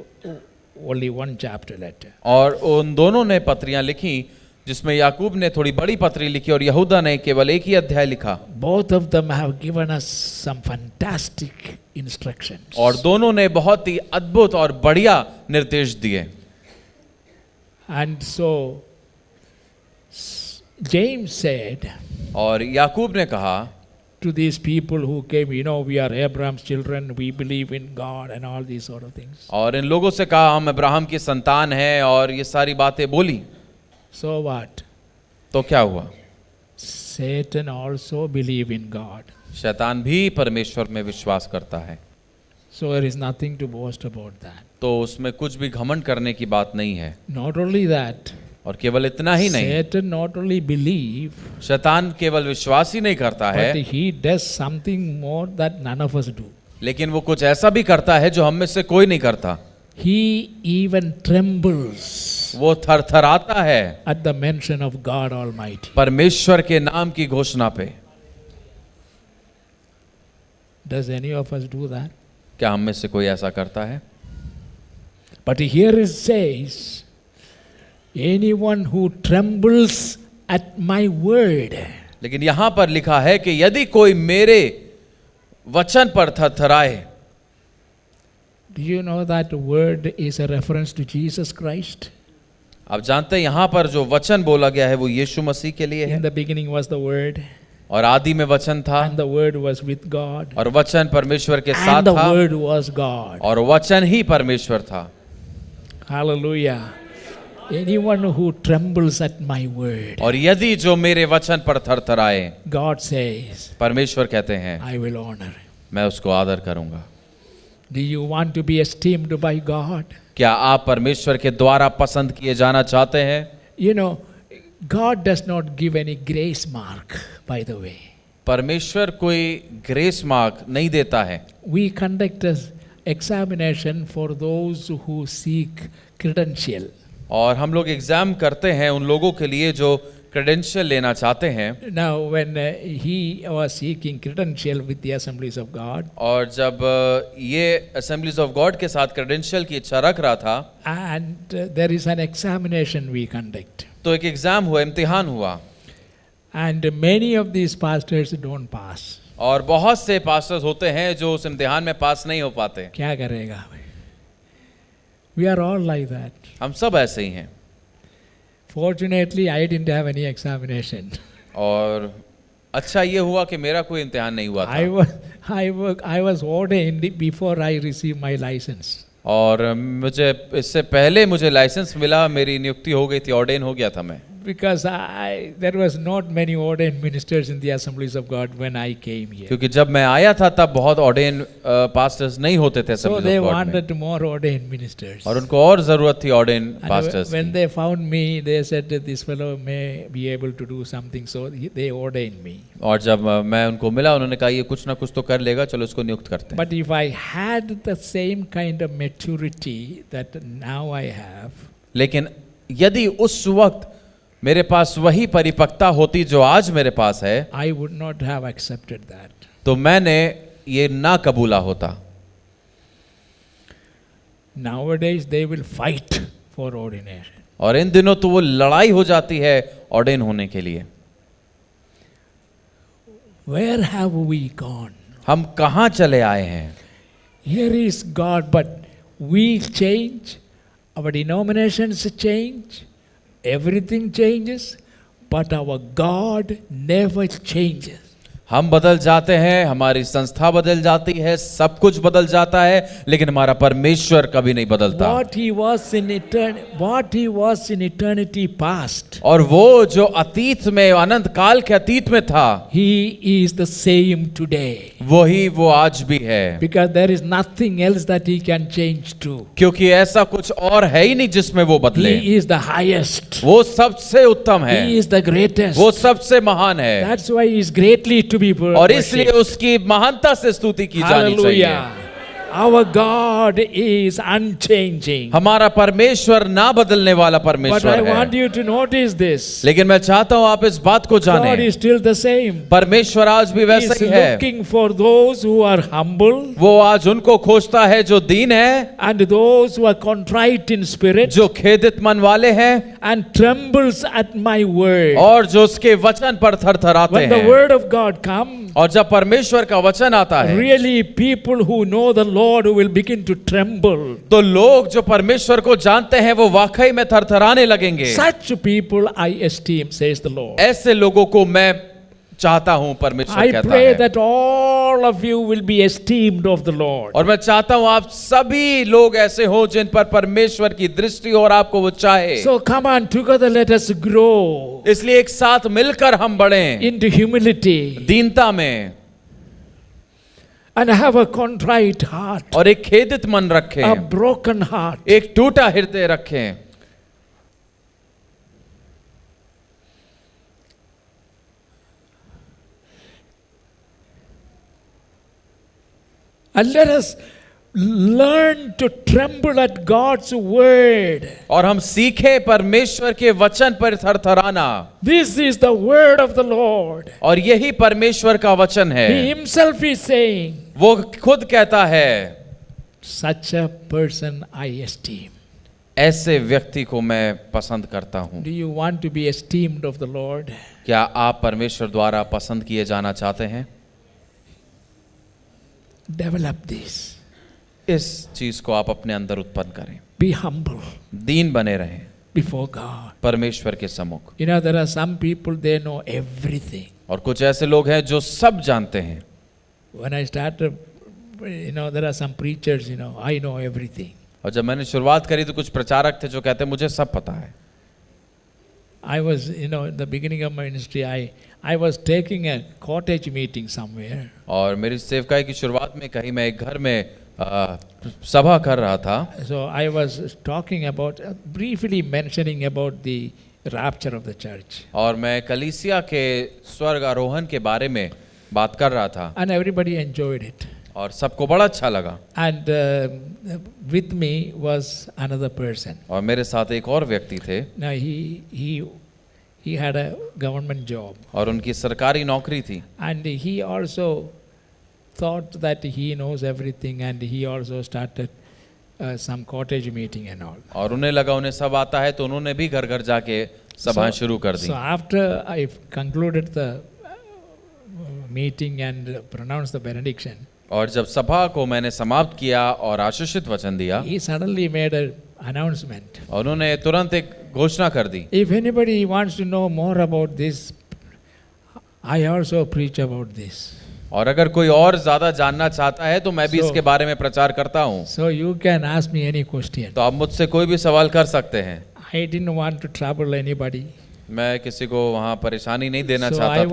only 1 chapter letter. और उन दोनों ने पत्रियां लिखी, जिसमें याकूब ने थोड़ी बड़ी पत्री लिखी और यहूदा ने केवल एक ही अध्याय लिखा। Both of them have given us some fantastic instructions. और दोनों ने बहुत ही अद्भुत और बढ़िया निर्देश दिए। And so James said और याकूब ने कहा to these people who came, we are Abraham's children, we believe in God and all these sort of things. और इन लोगों से कहा, हम अब्राहम की संतान हैं, और ये सारी बातें बोली। So what? तो क्या हुआ? Satan also believe in God. शैतान भी परमेश्वर में विश्वास करता है, So there is nothing to boast about that. तो उसमें कुछ भी घमंड करने की बात नहीं है। Not only that, और केवल इतना ही नहीं, Satan not only believe, शैतान केवल विश्वास ही नहीं करता है, but he does something more that none of us do. लेकिन वो कुछ ऐसा भी करता है जो हम में से कोई नहीं करता। He even trembles वो थरथराता है at the mention of God Almighty. परमेश्वर के नाम की घोषणा पे। Does any of us do that? क्या हम में से कोई ऐसा करता है? But here it says, anyone who trembles at my word. लेकिन यहां पर लिखा है कि यदि कोई मेरे वचन पर थरथराए। Do you know that word is a reference to Jesus Christ? आप जानते हैं यहां पर जो वचन बोला गया है वो यीशु मसीह के लिए है। In the beginning was the word, और आदि में वचन था, and the word was with God, और वचन परमेश्वर के साथ and the था, word was God. और वचन ही परमेश्वर था। Hallelujah. Anyone who trembles at my word, और यदि जो मेरे वचन पर थरथराए, God says, परमेश्वर कहते हैं, I will honor. मैं उसको आदर करूंगा। Do you want to be esteemed by God? क्या आप परमेश्वर के द्वारा पसंद किए जाना चाहते हैं? God does not give any grace mark, by the way. परमेश्वर कोई ग्रेस मार्क नहीं देता है। We conduct an examination for those who seek credential. और हम लोग एग्जाम करते हैं उन लोगों के लिए जो क्रेडेंशियल लेना चाहते हैं। Now, when he was seeking credential with the Assemblies of God, और जब ये असेंबलीज ऑफ गॉड के साथ क्रेडेंशियल की इच्छा रख रहा था, and there is an examination we conduct. तो एक एग्जाम हुआ, इम्तिहान हुआ, And many of these pastors don't pass. और बहुत से पास्टर्स होते हैं जो उस इम्तिहान में पास नहीं हो पाते। क्या करेगा? We are all like that. हम सब ऐसे ही हैं। Fortunately, I didn't have any examination. और अच्छा ये हुआ कि मेरा कोई इम्तिहान नहीं हुआ था। I was ordained before I received my license. और मुझे इससे पहले मुझे लाइसेंस मिला, मेरी नियुक्ति हो गई थी, ऑर्डेन हो गया था मैं। Because there was not many ordained ministers in the Assemblies of God when I came here. क्योंकि जब मैं आया था तब बहुत ऑर्डेन पास्टर्स नहीं होते थे So Assemblies they of God में। wanted more ordained ministers. और उनको और जरूरत थी ऑर्डेन And पास्टर्स when की। they found me, they said that this fellow may be able to do something, so they ordained me. और जब मैं उनको मिला, उन्होंने कहा ये कुछ ना कुछ तो कर लेगा, चलो इसको नियुक्त करते हैं। But if I had the same kind of maturity that now I have, लेकिन यदि उस वक्त मेरे पास वही परिपक्वता होती जो आज मेरे पास है, I would not have accepted that. तो मैंने ये ना कबूला होता। Nowadays they will fight for ordination. और इन दिनों तो वो लड़ाई हो जाती है ऑर्डेन होने के लिए। Where have we gone? हम कहाँ चले आए हैं? Here is God, but we change, our denominations change, everything changes, but our God never changes. हम बदल जाते हैं, हमारी संस्था बदल जाती है, सब कुछ बदल जाता है, लेकिन हमारा परमेश्वर कभी नहीं बदलता। What he was in eternity past, और वो जो अतीत में, अनंत काल के अतीत में था, he is the same today. वही वो आज भी है। Because there is nothing else that he can change to. क्योंकि ऐसा कुछ और है ही नहीं जिसमें वो बदले। He is the highest. वो सबसे उत्तम है, He is the greatest. वो सबसे महान है, That's why he is greatly to be और इसलिए worshipped. उसकी महानता से स्तुति की जानी चाहिए। Hallelujah. Our God is unchanging. हमारा परमेश्वर ना बदलने वाला But I परमेश्वर want है। you to notice this. लेकिन मैं चाहता हूं आप इस बात को God जानें, is still the same. परमेश्वर आज भी He वैसा is ही है। looking for those who are humble वो आज उनको खोजता है जो दीन है, and those who are contrite in spirit जो खेदित मन वाले हैं, and trembles at my word. और जो उसके वचन पर थरथराते When the हैं। word of God comes, और जब परमेश्वर का वचन आता है, really people who know the Lord who will begin to tremble. तो लोग जो परमेश्वर को जानते हैं वो वाकई में थरथराने लगेंगे। Such people I esteem, says the Lord. ऐसे लोगों को मैं चाहता हूं, परमेश्वर I कहता pray है। that all of you will be esteemed of the Lord. और मैं चाहता हूं आप सभी लोग ऐसे हो जिन पर परमेश्वर की दृष्टि और आपको वो चाहे। So come on, together let us grow इसलिए एक साथ मिलकर हम बढ़ें into humility दीनता में, and have a contrite heart, और एक खेदित मन a रखें, broken heart. एक टूटा हृदय रखें। And let us learn to tremble at God's word. और हम सीखें परमेश्वर के वचन पर थरथराना। This is the word of the Lord. और यही परमेश्वर का वचन है। He himself is saying, वो खुद कहता है, such a person I esteem. ऐसे व्यक्ति को मैं पसंद करता हूं। Do you want to be esteemed of the Lord? क्या आप परमेश्वर द्वारा पसंद किए जाना चाहते हैं? Develop this. इस चीज को आप अपने अंदर उत्पन्न करें। Be humble दीन बने रहें before God. परमेश्वर के सम्मुख। You know, there are some people, they know everything. और कुछ ऐसे लोग हैं जो सब जानते हैं। When I started, there are some preachers, I know everything. और जब मैंने शुरुआत करी तो कुछ प्रचारक थे जो कहते हैं मुझे सब पता है। I was, in the beginning of my ministry, I was taking a cottage meeting somewhere. और मेरी सेवकाई की शुरुआत में कहीं मैं एक घर में सभा कर रहा था। So I was talking about, briefly mentioning about the rapture of the church. और मैं कलीसिया के स्वर्ग आरोहण के बारे में बात कर रहा था। And everybody enjoyed it. और सबको बड़ा अच्छा लगा। And with me was another person. और मेरे साथ एक और व्यक्ति थे। Now he had a government job. और उनकी सरकारी नौकरी थी। And he also thought that he knows everything, and he also started some cottage meeting and all. और उन्हें लगा उन्हें सब आता है, तो उन्होंने भी घर घर जाके सभाएं शुरू कर दी। So after I concluded the meeting and pronounced the benediction, और जब सभा को मैंने समाप्त किया और आशीषित वचन दिया, he suddenly made an announcement. और उन्होंने तुरंत एक घोषणा कर दी, If anybody wants to know more about this, I also preach about this. और अगर कोई और ज्यादा जानना चाहता है तो मैं भी So- इसके बारे में प्रचार करता हूँ। So you can ask me any question. तो आप मुझसे कोई भी सवाल कर सकते हैं। I didn't want to trouble anybody. मैं किसी को वहाँ परेशानी नहीं देना So चाहता I था।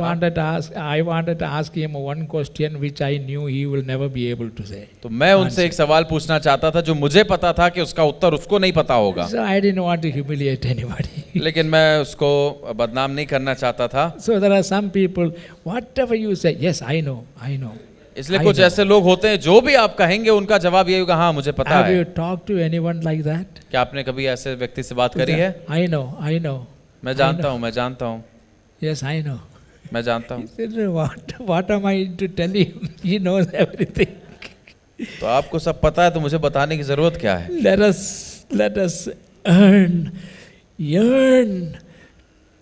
wanted to ask him one question which I knew he will never be able to say. तो मैं उनसे एक सवाल पूछना चाहता था जो मुझे पता था कि उसका उत्तर उसको नहीं पता होगा। So I didn't want to humiliate anybody. लेकिन मैं उसको बदनाम नहीं करना चाहता था। So there are some people, whatever you say, yes, I know. इसलिए I कुछ know. ऐसे लोग होते हैं जो भी आप कहेंगे उनका जवाब यही होगा, हाँ मुझे पता Have है। you talked to anyone like that? क्या आपने कभी ऐसे व्यक्ति से बात करी है? I know. मैं जानता हूँ। Yes, I know. मैं जानता हूँ। He said, what am I to tell him? He knows everything. तो आपको सब पता है तो मुझे बताने की जरूरत क्या है? Let us yearn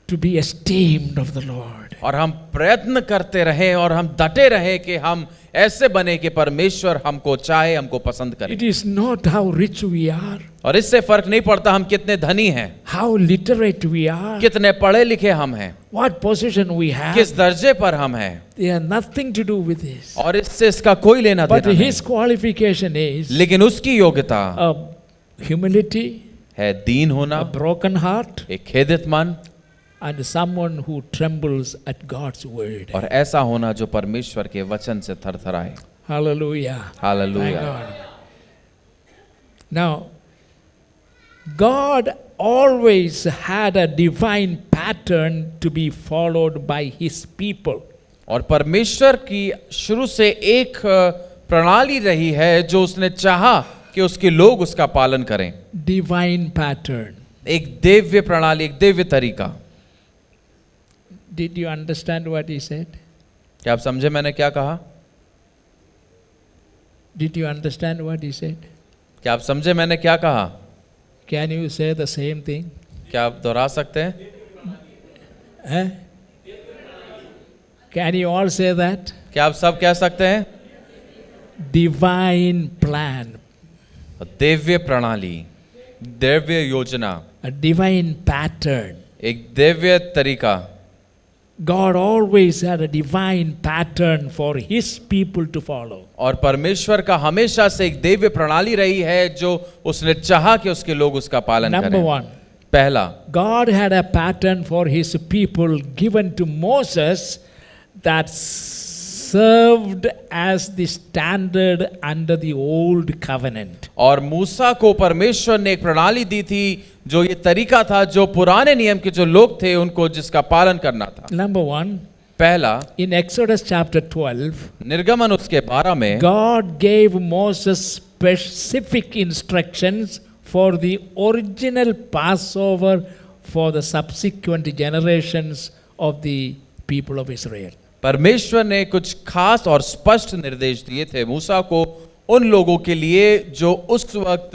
to be esteemed of the Lord. और हम प्रयत्न करते रहे और हम डटे रहे कि हम ऐसे बने कि परमेश्वर हमको चाहे, हमको पसंद करे। It is not how rich we are, और इससे फर्क नहीं पड़ता हम कितने धनी हैं, how literate we are, कितने पढ़े लिखे हम हैं, what position we have. किस दर्जे पर हम हैं, They have nothing to do with this. और इससे इसका कोई लेना But देना his नहीं। qualification is लेकिन उसकी योग्यता humility, है दीन a होना, broken heart, एक खेदित मन, and someone who trembles at God's word. और ऐसा होना जो परमेश्वर के वचन से थरथराए। Hallelujah. Thank hallelujah. God. Now, God always had a divine pattern to be followed by his people. और परमेश्वर की शुरू से एक प्रणाली रही है जो उसने चाहा कि उसके लोग उसका पालन करें। Divine pattern. एक दिव्य प्रणाली, एक दिव्य तरीका। Did you understand what he said? क्या आप समझे मैंने क्या कहा? Did you understand what he said? क्या आप समझे मैंने क्या कहा? Can you say the same thing? क्या आप दोहरा सकते हैं? Eh? Can you all say that? क्या आप सब कह सकते हैं? Divine plan, दिव्य प्रणाली, दिव्य योजना, a divine pattern. एक दिव्य तरीका। God always had a divine pattern for his people to follow. और परमेश्वर का हमेशा से एक दिव्य प्रणाली रही है जो उसने चाहा कि उसके लोग उसका पालन Number करें। one, पहला, God had a pattern for his people given to Moses that served as the standard under the old covenant. और मूसा को परमेश्वर ने एक प्रणाली दी थी जो ये तरीका था जो पुराने नियम के जो लोग थे उनको जिसका पालन करना था। Number one, पहला, in Exodus chapter 12, निर्गमन उसके 12 में God gave Moses specific instructions for the original Passover for the subsequent generations of the people of Israel. परमेश्वर ने कुछ खास और स्पष्ट निर्देश दिए थे मूसा को उन लोगों के लिए जो उस वक्त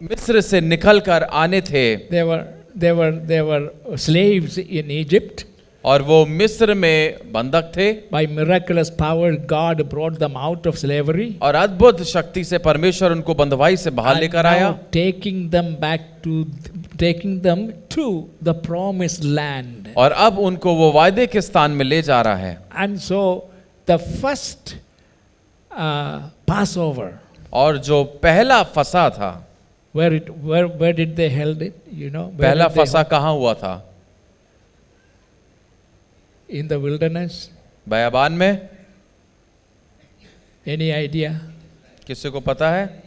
मिस्र से निकलकर आने थे। They were slaves in Egypt. और वो मिस्र में बंधक थे। By miraculous power, God brought them out of slavery. और अद्भुत शक्ति से परमेश्वर उनको बंधुआई से बाहर And लेकर आया। now taking them to the promised land. और अब उनको वो वायदे के स्थान में ले जा रहा है। And so the first Passover, और जो पहला फसा था, where did they held it? You know, where पहला did they फसा कहाँ हुआ था? in the wilderness? बयाबान में? Any idea? किसी को पता है?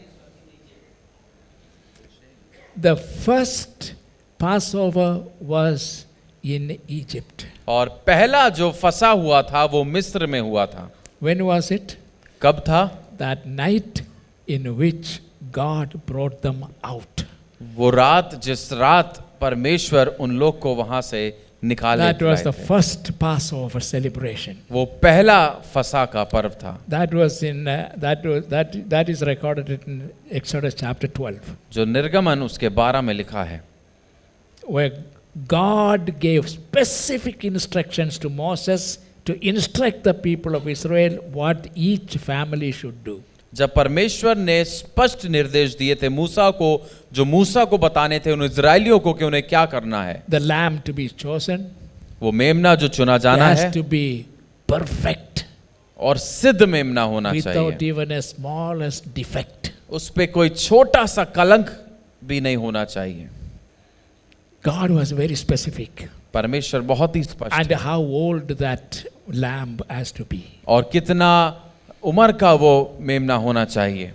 The first Passover was in Egypt. और पहला जो फसा हुआ था वो मिस्र में हुआ था। When was it? कब था? That night in which God brought them out. वो रात जिस रात परमेश्वर उन लोग को वहां से निकाल That was लाए the थे। first Passover celebration. वो पहला फसा का पर्व था That was in that is recorded in Exodus chapter 12, जो निर्गमन उसके 12 में लिखा है, where God gave specific instructions to Moses to instruct the people of Israel what each family should do. जब परमेश्वर ने स्पष्ट निर्देश दिए थे मूसा को, जो मूसा को बताने थे उन इजरायलियों को कि उन्हें क्या करना है। The lamb to be chosen, वो मेमना जो चुना जाना has है to be perfect, और सिद्ध मेमना होना without चाहिए, even a smallest defect. उस पे कोई छोटा सा कलंक भी नहीं होना चाहिए। God was very specific. परमेश्वर बहुत ही स्पष्ट And है। how old that lamb has to be. और कितना उम्र का वो मेमना होना चाहिए।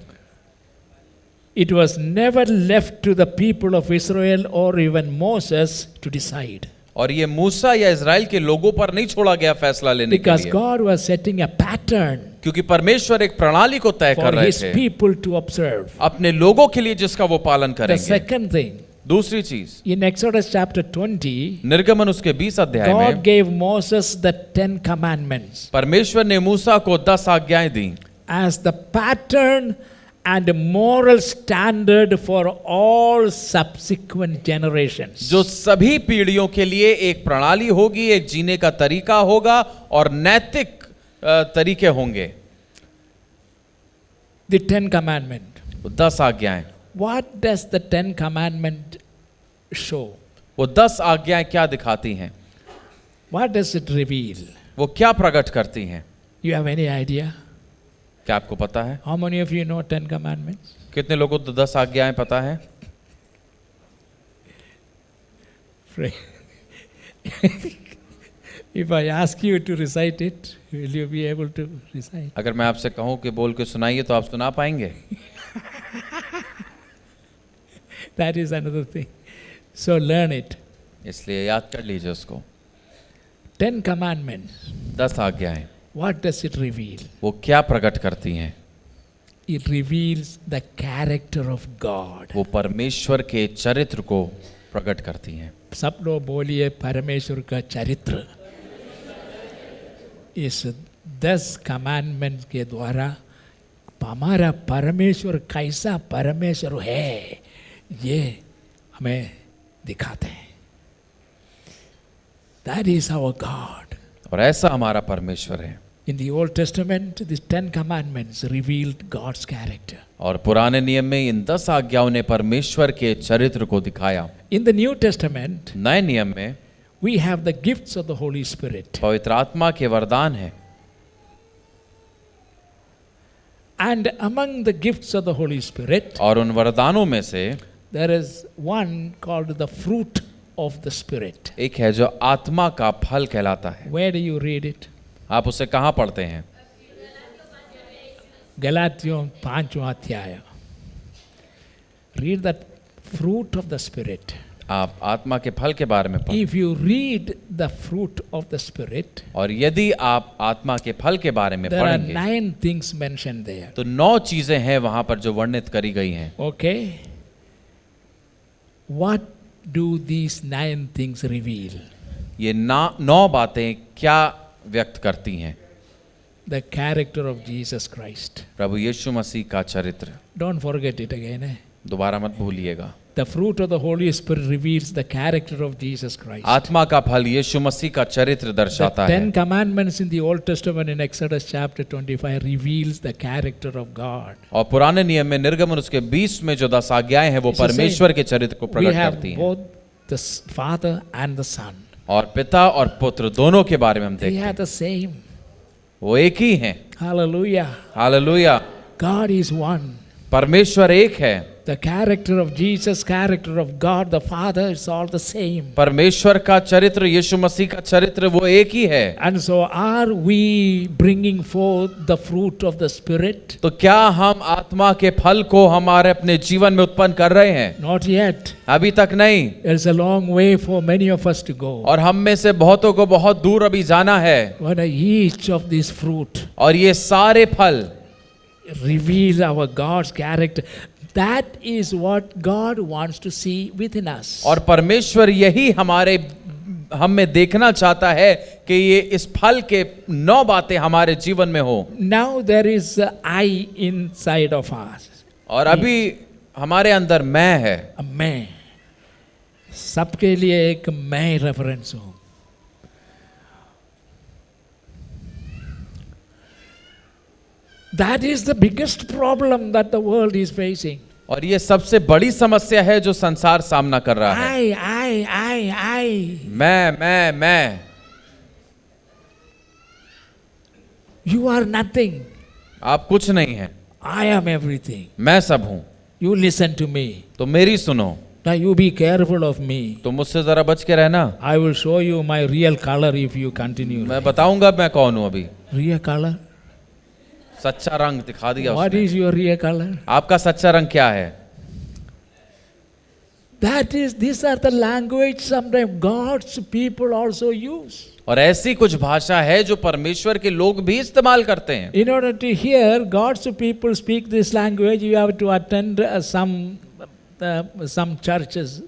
It was never left to the people of Israel or even Moses to decide. और ये मूसा या इजराइल के लोगों पर नहीं छोड़ा गया फैसला लेने के Because लिए, God was setting a pattern क्योंकि परमेश्वर एक प्रणाली को तय for कर रहे his थे people to observe. अपने लोगों के लिए जिसका वो पालन The करेंगे। second thing, दूसरी चीज, in Exodus chapter 20, निर्गमन उसके 20 अध्याय God में gave Moses the 10 commandments परमेश्वर ने मूसा को 10 आज्ञाएं दी as the pattern and moral standard for all subsequent generations. जो सभी पीढ़ियों के लिए एक प्रणाली होगी, एक जीने का तरीका होगा और नैतिक तरीके होंगे। The 10 commandment. 10 आज्ञाएं, What does the 10 commandment show? वो 10 आज्ञाएं क्या दिखाती हैं? What does it reveal? वो क्या प्रकट करती हैं? You have any idea? क्या आपको पता है? How many of you know 10 commandments? कितने लोगों को 10 आज्ञाएं पता है? If I ask you to recite it, will you be able to recite? अगर मैं आपसे कहूं कि बोल के सुनाइए तो आप सुना पाएंगे? That is another thing. So learn it. इसलिए याद कर लीजिए उसको। 10 commandments. 10 आज्ञाएं, What does it reveal? वो क्या प्रकट करती हैं? It reveals the character of God. वो परमेश्वर के चरित्र को प्रकट करती हैं। सब लोग बोलिए परमेश्वर का चरित्र। इस 10 कमांडमेंट के द्वारा हमारा परमेश्वर कैसा परमेश्वर है ये हमें दिखाते हैं। That is our God. और ऐसा हमारा परमेश्वर है। In the Old Testament, these 10 commandments revealed God's character. और पुराने नियम में इन 10 आज्ञाओं ने परमेश्वर के चरित्र को दिखाया। In the New Testament, नए नियम में we have the gifts of the Holy Spirit. पवित्र आत्मा के वरदान है। And among the gifts of the Holy Spirit, और उन वरदानों में से there is one called the fruit of the Spirit. एक है जो आत्मा का फल कहलाता है। Where do you read it? आप उसे कहाँ पढ़ते हैं? गलातियों 5वां अध्याय. Read the fruit of the Spirit. आप आत्मा के फल के बारे में पढ़ें। If you read the fruit of the Spirit, और यदि आप आत्मा के फल के बारे में there are पढ़ेंगे 9 things mentioned there. तो 9 चीजें हैं वहां पर जो वर्णित करी गई हैं। Okay? What do these 9 things reveal? ये 9 बातें क्या व्यक्त करती हैं? The character of Jesus Christ. प्रभु यीशु मसीह का चरित्र। Don't forget it again. दोबारा मत भूलिएगा। The fruit of the Holy Spirit reveals the character of Jesus Christ. आत्मा का फल यीशु मसीह का चरित्र The दर्शाता है। 10 commandments in the Old Testament in Exodus chapter 25 reveals the character of God. और पुराने नियम में निर्गमन उसके 20 में जो 10 आज्ञाएं हैं वो It's the परमेश्वर के चरित्र को We प्रकट have करती हैं। both the Father and the Son. और पिता और पुत्र दोनों के बारे में हम They देखते are हैं, the same. वो एक ही हैं। Hallelujah. Hallelujah. God is one. परमेश्वर एक है। The character of Jesus, character of God the Father is all the same. परमेश्वर का चरित्र, यीशु मसीह का चरित्र वो एक ही है। And so are we bringing forth the fruit of the Spirit? तो क्या हम आत्मा के फल को हमारे अपने जीवन में उत्पन्न कर रहे हैं? Not yet. अभी तक नहीं। There's a long way for many of us to go. और हम में से बहुतों को बहुत दूर अभी जाना है। But each of these fruit और ये सारे फल reveal our God's character. That is what God wants to see within us. और परमेश्वर यही हमारे हम में देखना चाहता है कि ये इस फल के 9 बातें हमारे जीवन में हो। Now there is a I inside of us. और अभी हमारे अंदर मैं है। मैं सबके लिए एक मैं रेफरेंस हूं। That is the biggest problem that the world is facing. और ये सबसे बड़ी समस्या है जो संसार सामना कर रहा है। I. मैं। You are nothing. आप कुछ नहीं हैं। I am everything. मैं सब हूँ। You listen to me. तो मेरी सुनो। Now you be careful of me. तो मुझसे जरा बच के रहना। I will show you my real color if you continue. मैं बताऊंगा मैं कौन हूँ अभी। Real color? सच्चा रंग दिखा दिया What उसने। is your real color? आपका सच्चा रंग क्या है? These are the language sometimes God's people also use. और ऐसी कुछ भाषा है जो परमेश्वर के लोग भी इस्तेमाल करते हैं। In order to hear God's people speak this language, you have to attend some some churches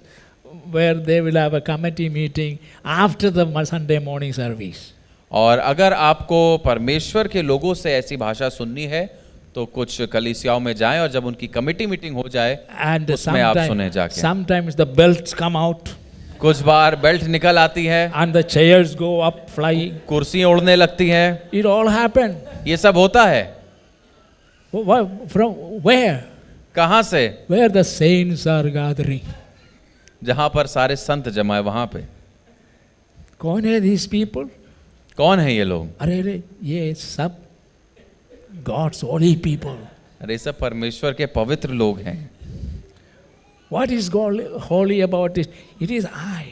where they will have a committee meeting after the Sunday morning service. और अगर आपको परमेश्वर के लोगों से ऐसी भाषा सुननी है तो कुछ कलीसियाओं में जाएं और जब उनकी कमेटी मीटिंग हो जाए And उसमें आप सुने जाके। sometimes the belts come out कुछ बार बेल्ट निकल आती है, and the chairs go up flying. कुर्सियां उड़ने लगती हैं, It all happened. ये सब होता है। From where? कहाँ से? Where the saints are gathering. जहाँ पर सारे संत जमा है वहाँ पे। कौन है these people? कौन है ये लोग? अरे ये सब God's holy people. अरे ये सब परमेश्वर के पवित्र लोग हैं। What is God holy about it? It is I.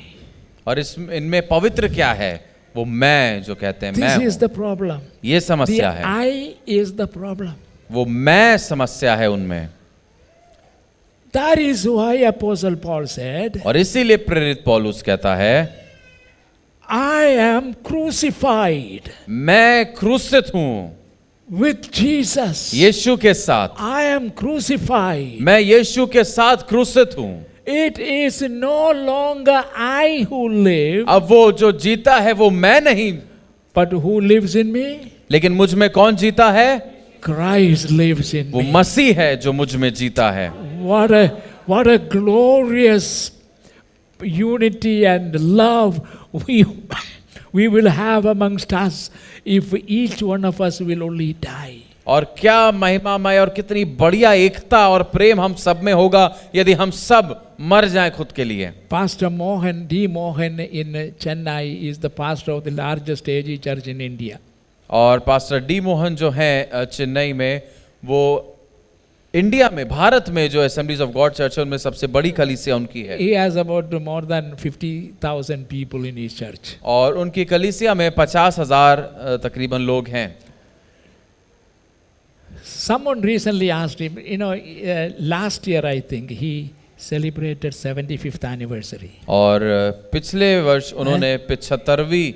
और इनमें पवित्र क्या है? वो मैं जो कहते हैं मैं This is हूँ। the problem. ये The समस्या है। I is the problem. वो मैं समस्या है उनमें। That is why Apostle Paul said, और इसीलिए प्रेरित पौलुस कहता है I am crucified मैं क्रूसित हूँ with Jesus. यीशु के साथ। I am crucified. मैं यीशु के साथ क्रूसित हूँ। It is no longer I who live, अब वो जो जीता है वो मैं नहीं, but who lives in me? लेकिन मुझ में कौन जीता है? Christ lives in वो me. मसीह है जो मुझ में जीता है। What a glorious unity and love we will have amongst us if each one of us will only die. और क्या महिमामय और कितनी बढ़िया एकता और प्रेम हम सब में होगा यदि हम सब मर जाएं खुद के लिए। Pastor Mohan, D. Mohan in Chennai is the pastor of the largest AG church in India. और पास्टर डी मोहन जो हैं चेन्नई में, वो इंडिया में, भारत में जो असेंबलीज ऑफ गॉड चर्च है उनमें सबसे बड़ी कलीसिया उनकी है। He has about more than 50,000 people in his church. और उनकी कलीसिया में 50,000 तकरीबन लोग हैं। Someone recently asked him, last year I think he celebrated 75th anniversary. और पिछले वर्ष उन्होंने 75वीं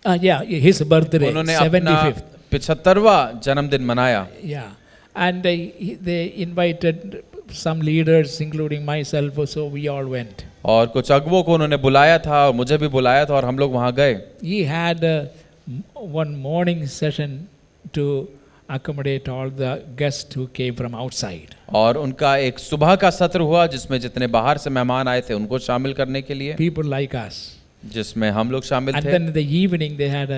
His birthday, उन्होंने अपना 75th. 75वां जन्मदिन मनाया। Yeah, and they invited some leaders, including myself, so we all went. और कुछ अगुवों को उन्होंने बुलाया था और मुझे भी बुलाया था और हम लोग वहाँ गए। He had one morning session to accommodate all the guests who came from outside. और उनका एक सुबह का सत्र हुआ जिसमें जितने बाहर से मेहमान आए थे उनको शामिल करने के लिए, People like us. जिसमें हम लोग शामिल And थे। then in the evening they had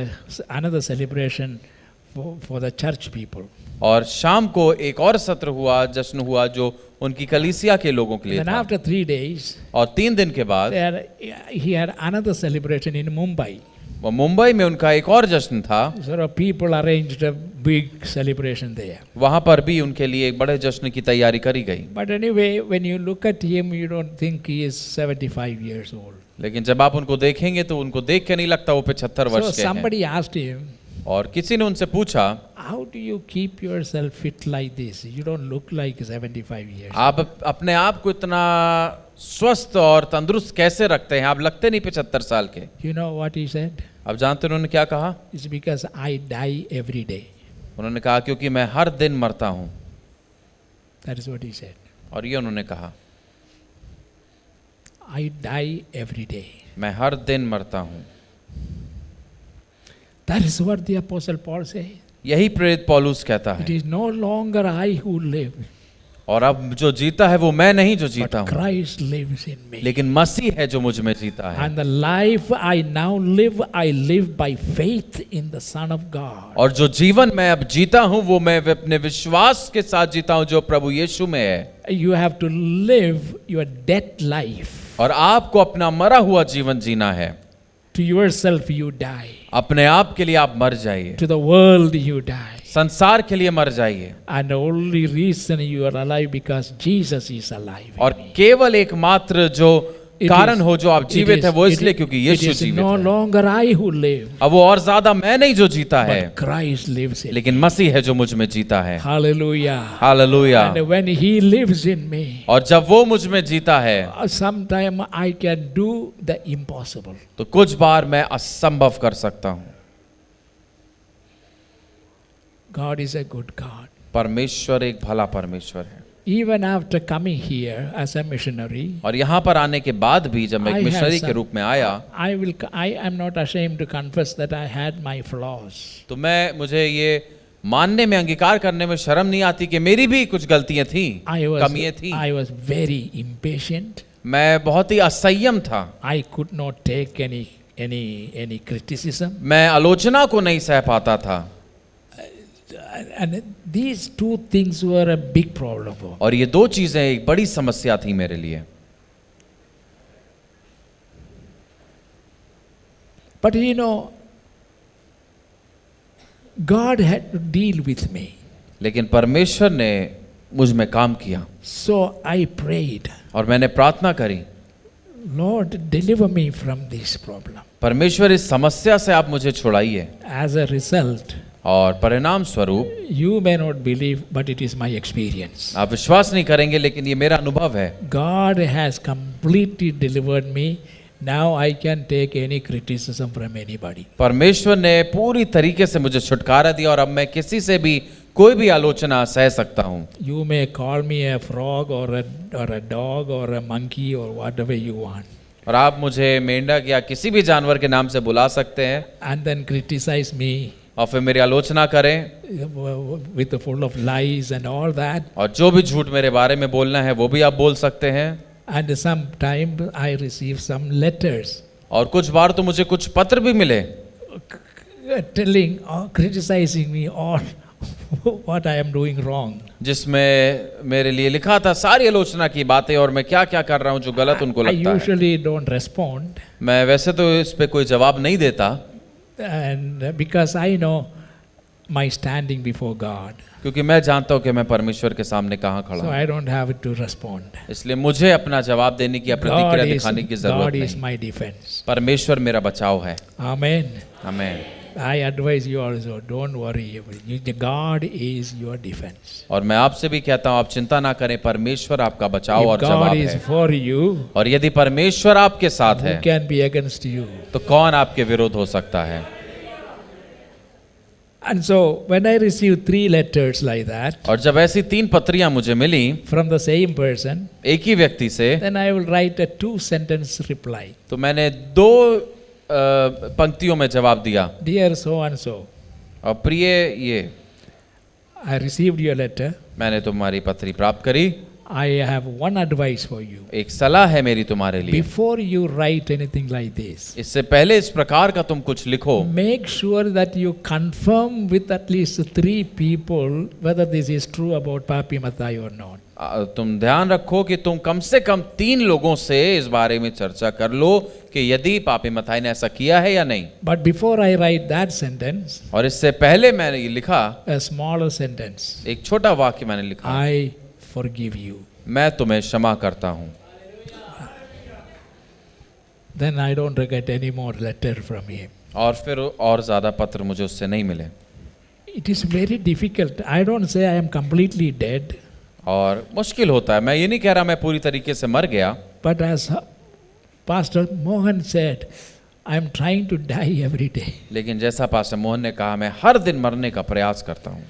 another celebration for the church people. और शाम को एक और सत्र हुआ, जश्न हुआ जो उनकी कलीसिया के लोगों के लिए Then था। after 3 days, और 3 दिन के बाद he had another celebration in Mumbai. वो मुंबई में उनका एक और जश्न था। So people arranged a big celebration there. वहाँ पर भी उनके लिए एक बड़े जश्न की तैयारी करी गई। But anyway, when you look at him, you don't think he is 75 years old. लेकिन जब आप उनको देखेंगे तो उनको देख के नहीं लगता वो 75 So वर्ष के हैं। somebody asked him, और किसी ने उनसे पूछा, how do you keep yourself fit like this? You don't look like 75 years. आप अपने आप को इतना स्वस्थ और तंदुरुस्त कैसे रखते हैं? आप लगते नहीं 75 साल के। You know what he said? अब जानते हैं उन्होंने क्या कहा? It's because I die every day. उन्होंने कहा क्योंकि मैं हर दिन मरता हूँ। That is what he said. और ये उन्होंने कहा, I die every day. मैं हर दिन मरता हूँ। That is what the Apostle Paul says. यही प्रेरित पौलुस कहता It है। is no longer I who live, और अब जो जीता है वो मैं नहीं जो जीता but हूँ, Christ lives in me. लेकिन मसीह है जो मुझ में जीता है। And the life I now live, I live by faith in the Son of God. और जो जीवन मैं अब जीता हूँ वो मैं अपने विश्वास के साथ जीता हूँ जो प्रभु यीशु में है। You have to live your dead life. और आपको अपना मरा हुआ जीवन जीना है। To yourself you die. अपने आप के लिए आप मर जाइए, To the world you die. संसार के लिए मर जाइए। And the only reason you are alive because Jesus is alive. और केवल एकमात्र जो कारण हो जो आप जीवित है वो इसलिए क्योंकि it यीशु is जीवित no है। longer I who live, अब वो और ज्यादा मैं नहीं जो जीता है, but Christ lives in me. लेकिन मसीह है जो मुझ में जीता है। Hallelujah. Hallelujah. And when He lives in me, और जब वो मुझ में जीता है sometime I can do the impossible. तो कुछ बार मैं असंभव कर सकता हूँ। God is a good God. परमेश्वर एक भला परमेश्वर है। even after coming here as a missionary, और यहाँ पर आने के बाद भी जब मैं I एक had मिशनरी के some- रूप में आया, I am not ashamed to confess that I had my flaws. तो मुझे ये मानने में, अंगीकार करने में शर्म नहीं आती कि मेरी भी कुछ गलतियां थी, कमियां थी। I was very impatient. मैं बहुत ही असंयम था। I could not take any criticism. मैं आलोचना को नहीं सह पाता था, And these two things were a big problem for me. और ये दो चीजें एक बड़ी समस्या थी मेरे लिए। But you know, God had to deal with me. लेकिन परमेश्वर ने मुझ में काम किया, So I prayed, और मैंने प्रार्थना करी, Lord, deliver me from this problem. परमेश्वर इस समस्या से आप मुझे छुड़ाइए। As a result, और परिणाम स्वरूप, you may not believe, but it is my experience. आप विश्वास नहीं करेंगे लेकिन ये मेरा अनुभव है, God has completely delivered me. Now I can take any criticism from anybody. परमेश्वर ने पूरी तरीके से मुझे छुटकारा दिया और अब मैं किसी से भी कोई भी आलोचना सह सकता हूँ। You may call me a frog or a dog or a monkey or whatever you want, और आप मुझे मेंढक या किसी भी जानवर के नाम से बुला सकते हैं and then criticize me और फिर मेरी आलोचना करें, with full of lies and all that. और जो भी झूठ मेरे बारे में बोलना है वो भी आप बोल सकते हैं। And sometimes I receive some letters और कुछ बार तो मुझे कुछ पत्र भी मिले telling or criticizing me all what I am doing wrong. जिसमें मेरे लिए लिखा था सारी आलोचना की बातें और मैं क्या क्या कर रहा हूँ जो गलत उनको I लगता है। usually don't respond, मैं वैसे तो इस पे कोई जवाब नहीं देता, and because I know my standing before God, क्योंकि मैं जानता हूँ कि मैं परमेश्वर के सामने कहाँ खड़ा so हूँ, I don't have to respond. इसलिए मुझे अपना जवाब देने की या प्रतिक्रिया दिखाने की God जरूरत is नहीं। my defense. परमेश्वर मेरा बचाव है। Amen. आमीन। I advise you also, don't worry. God is your defense. और मैं आपसे भी कहता हूँ, आप चिंता ना करें, परमेश्वर आपका बचाव If और God जवाब is है। for you, और यदि परमेश्वर आपके साथ है who can be against you? तो कौन आपके विरोध हो सकता है। And so when I received 3 letters like that और जब ऐसी 3 पत्रियां मुझे मिली from the same person, एक ही व्यक्ति से, then I will write a 2-sentence reply. तो मैंने 2 पंक्तियों में जवाब दिया। Dear so and so, और प्रिय ये, I received your letter. मैंने तुम्हारी पत्री प्राप्त करी, I have one advice for you. एक सलाह है मेरी तुम्हारे लिए। Before you write anything like this, इससे पहले इस प्रकार का तुम कुछ लिखो, make sure that you confirm with at least 3 people whether this is true about Papi Mathai or not. तुम ध्यान रखो कि तुम कम से कम 3 लोगों से इस बारे में चर्चा कर लो कि यदि पापी मत्थाई ने ऐसा किया है या नहीं। But before I write that sentence, और इससे पहले मैंने ये लिखा, a smaller sentence, एक छोटा वाक्य मैंने लिखा, I forgive you. मैं तुम्हें क्षमा करता हूँ। Then I don't get any more letter from him. और फिर और ज्यादा पत्र मुझे उससे नहीं मिले। It is very difficult. I don't say I am completely dead, और मुश्किल होता है, मैं ये नहीं कह रहा मैं पूरी तरीके से मर गया, but as Pastor Mohan said, I am trying to die every day. लेकिन जैसा पास्टर मोहन ने कहा, मैं हर दिन मरने का प्रयास करता हूँ,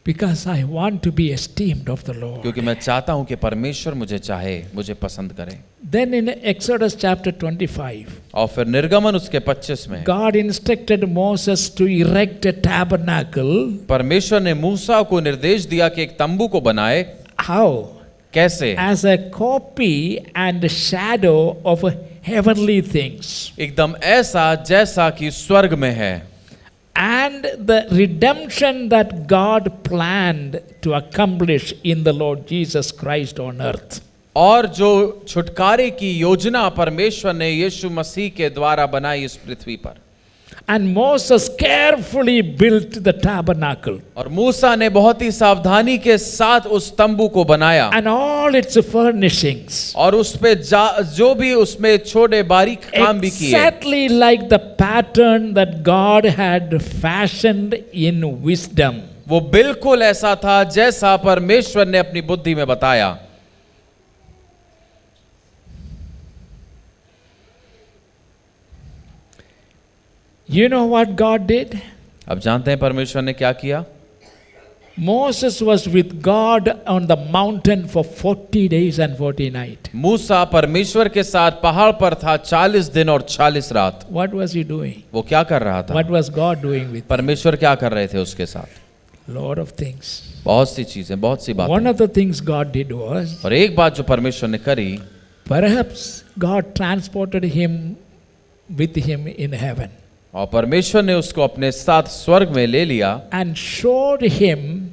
Because I want to be esteemed of the Lord. क्योंकि मैं चाहता हूँ कि परमेश्वर मुझे चाहे, मुझे पसंद करे। Then in Exodus chapter 25, और फिर निर्गमन उसके 25 में God instructed Moses to erect a tabernacle. परमेश्वर ने मूसा को निर्देश दिया कि एक तंबू को बनाए। How? कैसे? As a copy and shadow of heavenly things. एकदम ऐसा जैसा कि स्वर्ग में है, And the redemption that God planned to accomplish in the Lord Jesus Christ on earth. और जो छुटकारे की योजना परमेश्वर ने यीशु मसीह के द्वारा बनाई इस पृथ्वी पर। And Moses carefully built the tabernacle और मूसा ने बहुत ही सावधानी के साथ उस तंबू को बनाया, and all its furnishings, और उस पे जो भी उसमें छोटे बारीक काम भी किए, exactly like the pattern that God had fashioned in wisdom. वो बिल्कुल ऐसा था जैसा परमेश्वर ने अपनी बुद्धि में बताया। You know what God did? अब जानते हैं परमेश्वर ने क्या किया? Moses was with God on the mountain for 40 days and 40 nights. मूसा परमेश्वर के साथ पहाड़ पर था 40 दिन और 40 रात। What was he doing? वो क्या कर रहा था? What was God doing with him? परमेश्वर क्या कर रहे थे उसके साथ? Lot of things. बहुत सी चीजें, बहुत सी बातें। One of the things God did was, और एक बात जो परमेश्वर ने करी, perhaps God transported him with him in heaven और परमेश्वर ने उसको अपने साथ स्वर्ग में ले लिया and showed him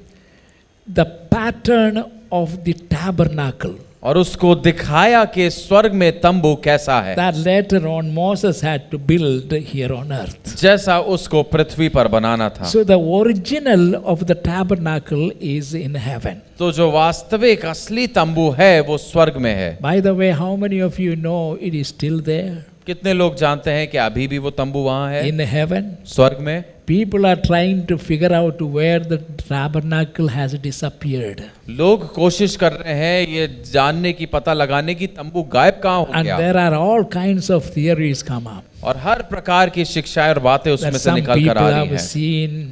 the pattern of the tabernacle और उसको दिखाया कि स्वर्ग में तंबू कैसा है, that later on Moses had to build here on earth. जैसा उसको पृथ्वी पर बनाना था। So the original of the tabernacle is in heaven. तो जो वास्तविक असली तंबू है वो स्वर्ग में है। By the way, how many of you know it is still there कितने लोग जानते हैं कि अभी भी वो तंबू वहां है in heaven? स्वर्ग में? People are trying to figure out where the tabernacle has disappeared. लोग कोशिश कर रहे हैं ये जानने की, पता लगाने की तंबू गायब कहाँ हो And गया। there are all kinds of theories come up. और हर प्रकार की शिक्षाएं और बातें उसमें That से some निकल कर people आ रही have हैं। seen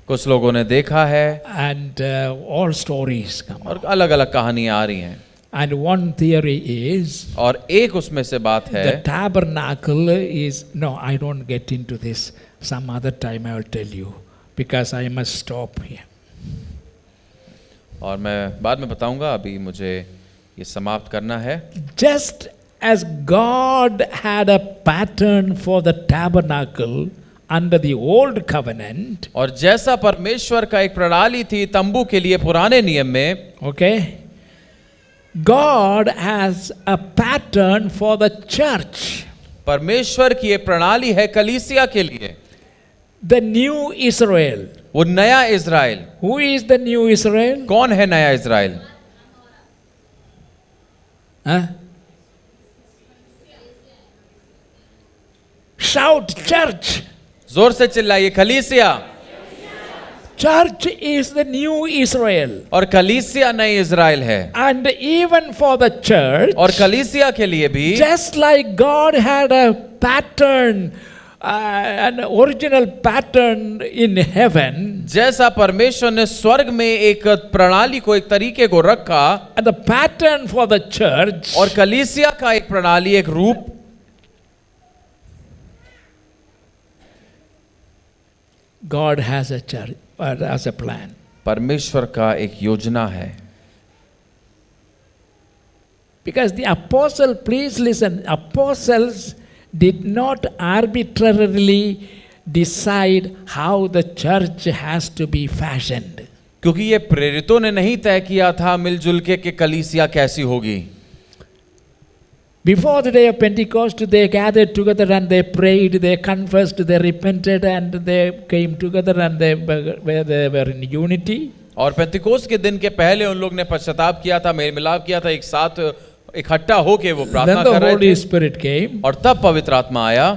कुछ लोगों ने देखा है and all stories come और up. अलग अलग कहानियां आ रही हैं। And one theory is और एक उसमें से बात है, the tabernacle is, no, I don't get into this. Some other time I will tell you because I must stop here. और मैं बाद में बताऊंगा, अभी मुझे ये समाप्त करना है। Just as God had a pattern for the tabernacle under the old covenant, और जैसा परमेश्वर का एक प्रणाली थी तंबू के लिए पुराने नियम में, okay, God has a pattern for the church, परमेश्वर की एक प्रणाली है कलीसिया के लिए, the new Israel. वो नया Israel. Who is the new Israel? कौन है नया इज़राइल? Huh? Shout, church. जोर से चिल्लाइए, कलीसिया। Church is the new Israel. और कलीसिया नई इज़राइल है। And even for the church, और कलीसिया के लिए भी just like God had a pattern, an original pattern in heaven, जैसा परमेश्वर ने स्वर्ग में एक प्रणाली को, एक तरीके को रखा, and the pattern for the church, और कलीसिया का एक प्रणाली, एक रूप, God has a church, has a plan. परमेश्वर का एक योजना है। Because the apostle, please listen, apostles did not arbitrarily decide how the church has to be fashioned. क्योंकि ये प्रेरितों ने नहीं तय किया था मिलजुल के कि कलीसिया कैसी होगी। Before the day of Pentecost, they gathered together and they prayed, they confessed, they repented, and they came together and they were in unity. और पेंतिकोस्त के दिन के पहले उन लोग ने पश्चाताप किया था, मेल मिलाप किया था, एक साथ इकट्ठा होके वो प्रार्थना Then the कर रहे Holy थे, Spirit came, और तब पवित्र आत्मा आया।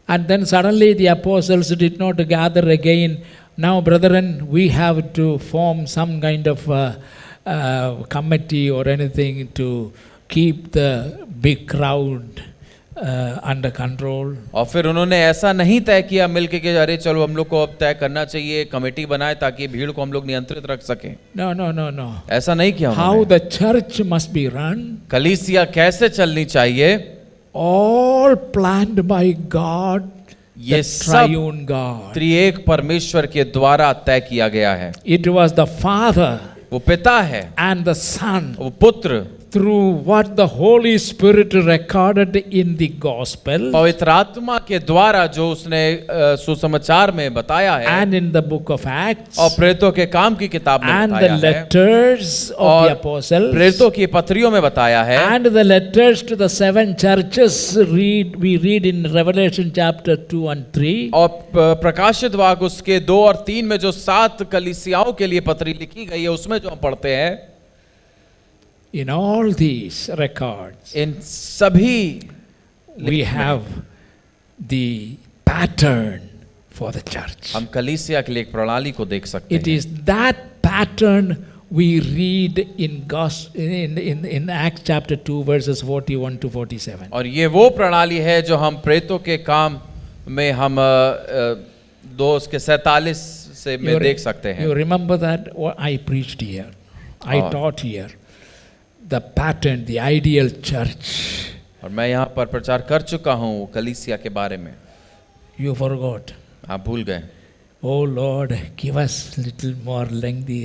and then suddenly the apostles did not gather again. Now, brethren, we have to form some kind of committee or anything to keep the big crowd under control. और फिर उन्होंने ऐसा नहीं तय किया मिलके कि अरे चलो हम लोग को अब तय करना चाहिए, कमेटी बनाए ताकि भीड़ को हम लोग नियंत्रित रख सकें। No, no, no, no. ऐसा नहीं किया How उन्होंने। the church must be run, कलीसिया कैसे चलनी चाहिए, all planned by God, ये the सब triune God. त्रिएक परमेश्वर के द्वारा तय किया गया है। It was the Father वो पिता है, and the Son, वो पुत्र, through what the Holy Spirit recorded in the Gospel पवित्र आत्मा के द्वारा जो उसने सुसमाचार में बताया है, and in the book of Acts और प्रेरितों के काम की किताब में and the बताया है, letters of the और apostles प्रेरितों की पत्रियों में बताया है, and the letters to the 7 churches we read in Revelation chapter 2 and 3. और प्रकाशित वाक्य उसके 2 और 3 में जो 7 कलीसियाओं के लिए पत्री लिखी गई है उसमें जो हम पढ़ते हैं, In all these records इन सभी we have the pattern for the church. हम कलीसिया के लिए एक प्रणाली को देख सकते It हैं। is that pattern we read in Acts chapter 2 verses 41 to 47. और ये वो प्रणाली है जो हम प्रेरितों के काम में हम 2 के 47 से में देख सकते हैं। You remember that what I preached here, I और- taught here, the pattern, the ideal church. और मैं यहाँ पर प्रचार कर चुका हूँ कलीसिया के बारे में। You forgot. आप भूल गए। Oh Lord, give us little more lengthy.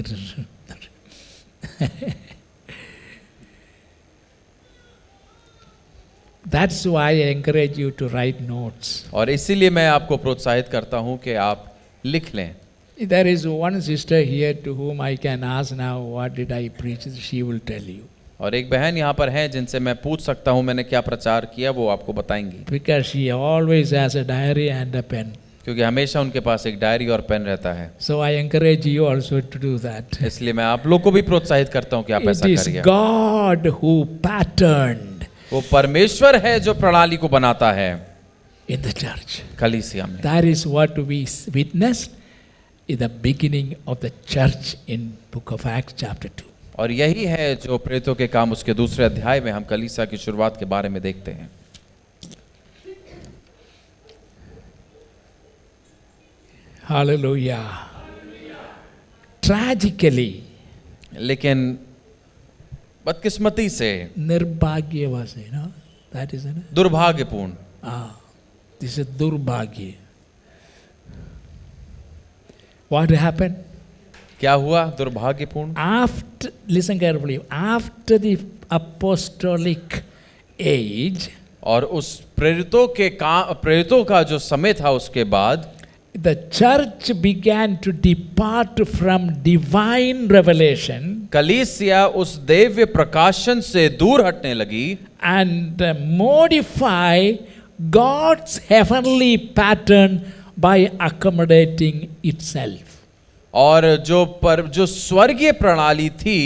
That's why I encourage you to write notes. और इसीलिए मैं आपको प्रोत्साहित करता हूँ कि आप लिख लें। There is one sister here to whom I can ask now, what did I preach? She will tell you. और एक बहन यहाँ पर है जिनसे मैं पूछ सकता हूँ मैंने क्या प्रचार किया, वो आपको बताएंगी। Because she always has a diary and a pen. क्योंकि हमेशा उनके पास एक डायरी और पेन रहता है। So I encourage you also to do that. इसलिए मैं आप लोग को भी प्रोत्साहित करता हूँ कि आप It ऐसा is करिए। God who patterned वो परमेश्वर है जो प्रणाली को बनाता है in the church. कलीसिया में। That is what we witnessed in the beginning of the church in book of Acts chapter 2. और यही है जो प्रेरितों के काम उसके दूसरे अध्याय में हम कलीसिया की शुरुआत के बारे में देखते हैं। Hallelujah. Tragically, लेकिन बदकिस्मती से, nirbhagyavas, that is it. दुर्भाग्यपूर्ण, This is durbhagya. What happened? क्या हुआ? दुर्भाग्यपूर्ण। After, listen carefully, after the apostolic age, और उस प्रेरितों का जो समय था उसके बाद the church began to depart from divine revelation कलीसिया उस दिव्य प्रकाशन से दूर हटने लगी and modify God's heavenly pattern by accommodating itself. और जो स्वर्गीय प्रणाली थी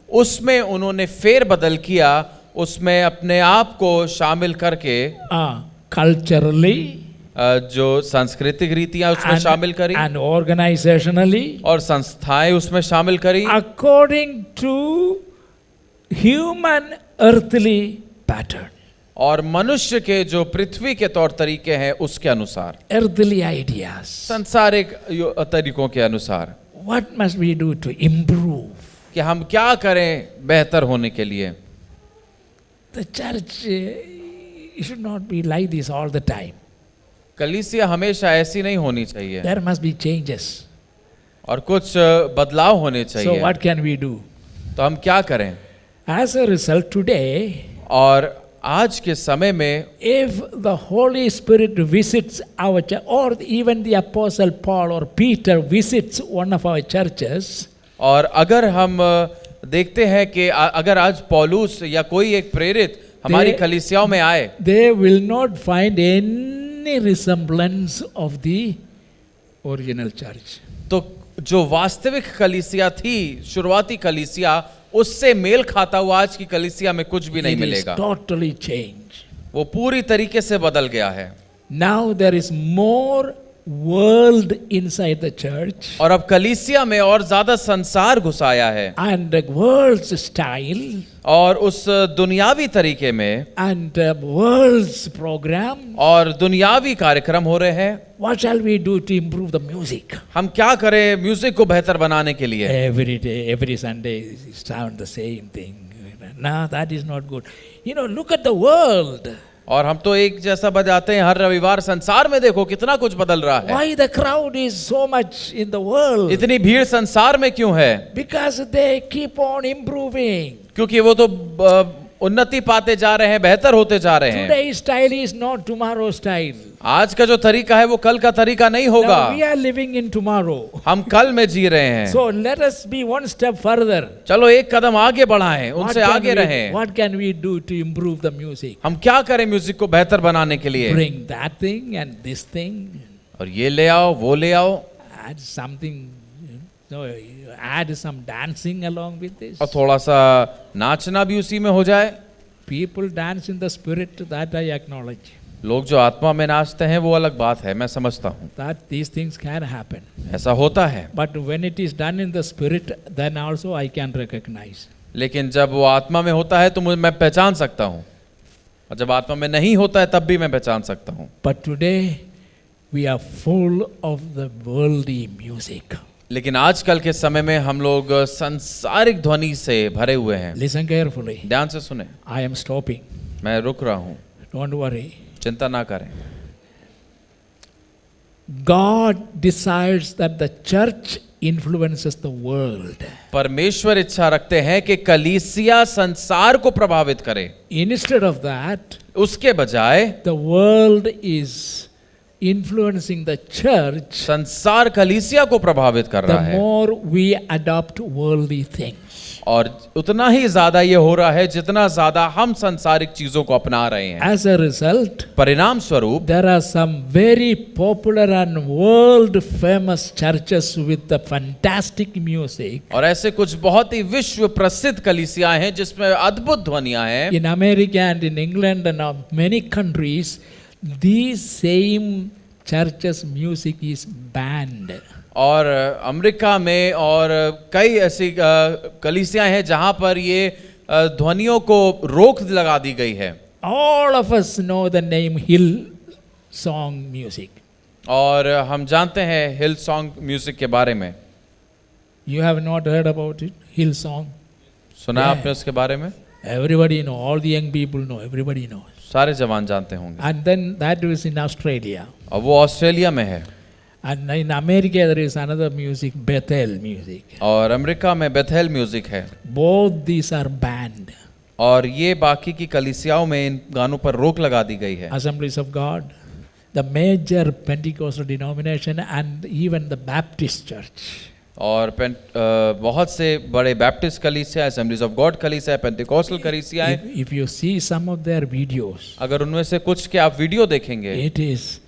उसमें उन्होंने फेर बदल किया, उसमें अपने आप को शामिल करके Culturally जो सांस्कृतिक रीतियां उसमें शामिल करी and organizationally और संस्थाएं उसमें शामिल करी according to human earthly pattern, और मनुष्य के जो पृथ्वी के तौर तरीके हैं उसके अनुसार, earthly ideas. संसारिक तरीकों के अनुसार। What must we do to improve? कि हम क्या करें बेहतर होने के लिए। The church should not be like this all the time. कलीसिया हमेशा ऐसी नहीं होनी चाहिए There must be changes. और कुछ बदलाव होने So चाहिए। what can we do? तो हम क्या करें? As a result, today, और आज के समय में if the Holy Spirit visits our church, or even the Apostle Paul or Peter visits one of our churches, और अगर हम देखते हैं कि अगर आज पौलुस या कोई एक प्रेरित हमारी कलीसियाओं में आए, they will not find any resemblance of the original church. तो जो वास्तविक कलीसिया थी, शुरुआती कलीसिया, उससे मेल खाता हुआ आज की कलीसिया में कुछ भी नहीं It is मिलेगा। totally changed. वो पूरी तरीके से बदल गया है। Now there is more world inside the church, और अब कलीसिया में और ज्यादा संसार घुसाया है and the world's style और उस दुनियावी तरीके में and world's program. और दुनियावी कार्यक्रम हो रहे हैं। What shall we do to improve the music? हम क्या करें म्यूजिक को बेहतर बनाने के लिए? Every day, every Sunday, sound the same thing. No, that is not good. Look at the world. और हम तो एक जैसा बजाते हैं हर रविवार, संसार में देखो कितना कुछ बदल रहा है। Why the crowd is so much in the world? इतनी भीड़ संसार में क्यों है? Because they keep on improving. क्योंकि वो तो उन्नति पाते जा रहे हैं, बेहतर होते जा रहे हैं। Today's style is not tomorrow's style. आज का जो तरीका है वो कल का तरीका नहीं होगा। Now we are living in tomorrow. हम कल में जी रहे हैं। So let us be one step further. चलो एक कदम आगे बढ़ाएं, उनसे आगे रहें। What can we do to improve the music? हम क्या करें म्यूजिक को बेहतर बनाने के लिए? Bring that thing and this thing. और ये ले आओ, वो ले आओ, Add something. Add some dancing along with this. और थोड़ा सा नाचना भी उसी में हो जाए। People dance in the spirit, that I acknowledge. लोग जो आत्मा में नाचते हैं वो अलग बात है, मैं समझता हूँ, That these things can happen. ऐसा होता है। But when it is done in the spirit, then also I can recognize. लेकिन जब वो आत्मा में होता है तो मैं पहचान सकता हूँ, और जब आत्मा में नहीं होता है तब भी मैं पहचान सकता हूँ। But today, we are full of the worldly music. लेकिन आजकल के समय में हम लोग सांसारिक ध्वनि से भरे हुए हैं। Listen carefully. ध्यान से सुने, I am stopping. मैं रुक रहा हूँ, Don't worry. चिंता ना करें। God decides that the church influences the world. परमेश्वर इच्छा रखते हैं कि कलीसिया संसार को प्रभावित करे। Instead of that, उसके बजाय the world is influencing the church. संसार कलीसिया को प्रभावित कर रहा The है, more we adopt worldly things. और उतना ही ज्यादा ये हो रहा है जितना ज्यादा हम सांसारिक चीजों को अपना रहे हैं। As a result, परिणाम स्वरूप there are some very popular and world famous churches with the fantastic music. और ऐसे कुछ बहुत ही विश्व प्रसिद्ध कलीसियाएं हैं जिसमें अद्भुत ध्वनियां हैं। In America and in England and many countries, these same churches music is banned. और अमेरिका में और कई ऐसी कलीसियाएं हैं जहां पर ये ध्वनियों को रोक लगा दी गई है। All of us know the name Hill song music. और हम जानते हैं हिल सॉन्ग म्यूजिक के बारे में। You have not heard about it? Hill song. सुना Yeah. आपने उसके बारे में? Everybody know. All the young people know. Everybody knows. सारे जवान जानते होंगे। And then that is in Australia. और वो ऑस्ट्रेलिया में है। And in America there is another music, Bethel music. और अमेरिका में बेथेल म्यूजिक है। Both these are banned. और ये बाकी की कलीसियाओं में इन गानों पर रोक लगा दी गई है। Assemblies of God, the major Pentecostal denomination and even the Baptist church. और बहुत से बड़े बैप्टिस्ट कलीसिया, असेंबलीज ऑफ गॉड कलीसिया, पेंटिकॉस्टल कलीसिया है। If you see some of their videos, अगर उनमें से कुछ के आप वीडियो देखेंगे, it is,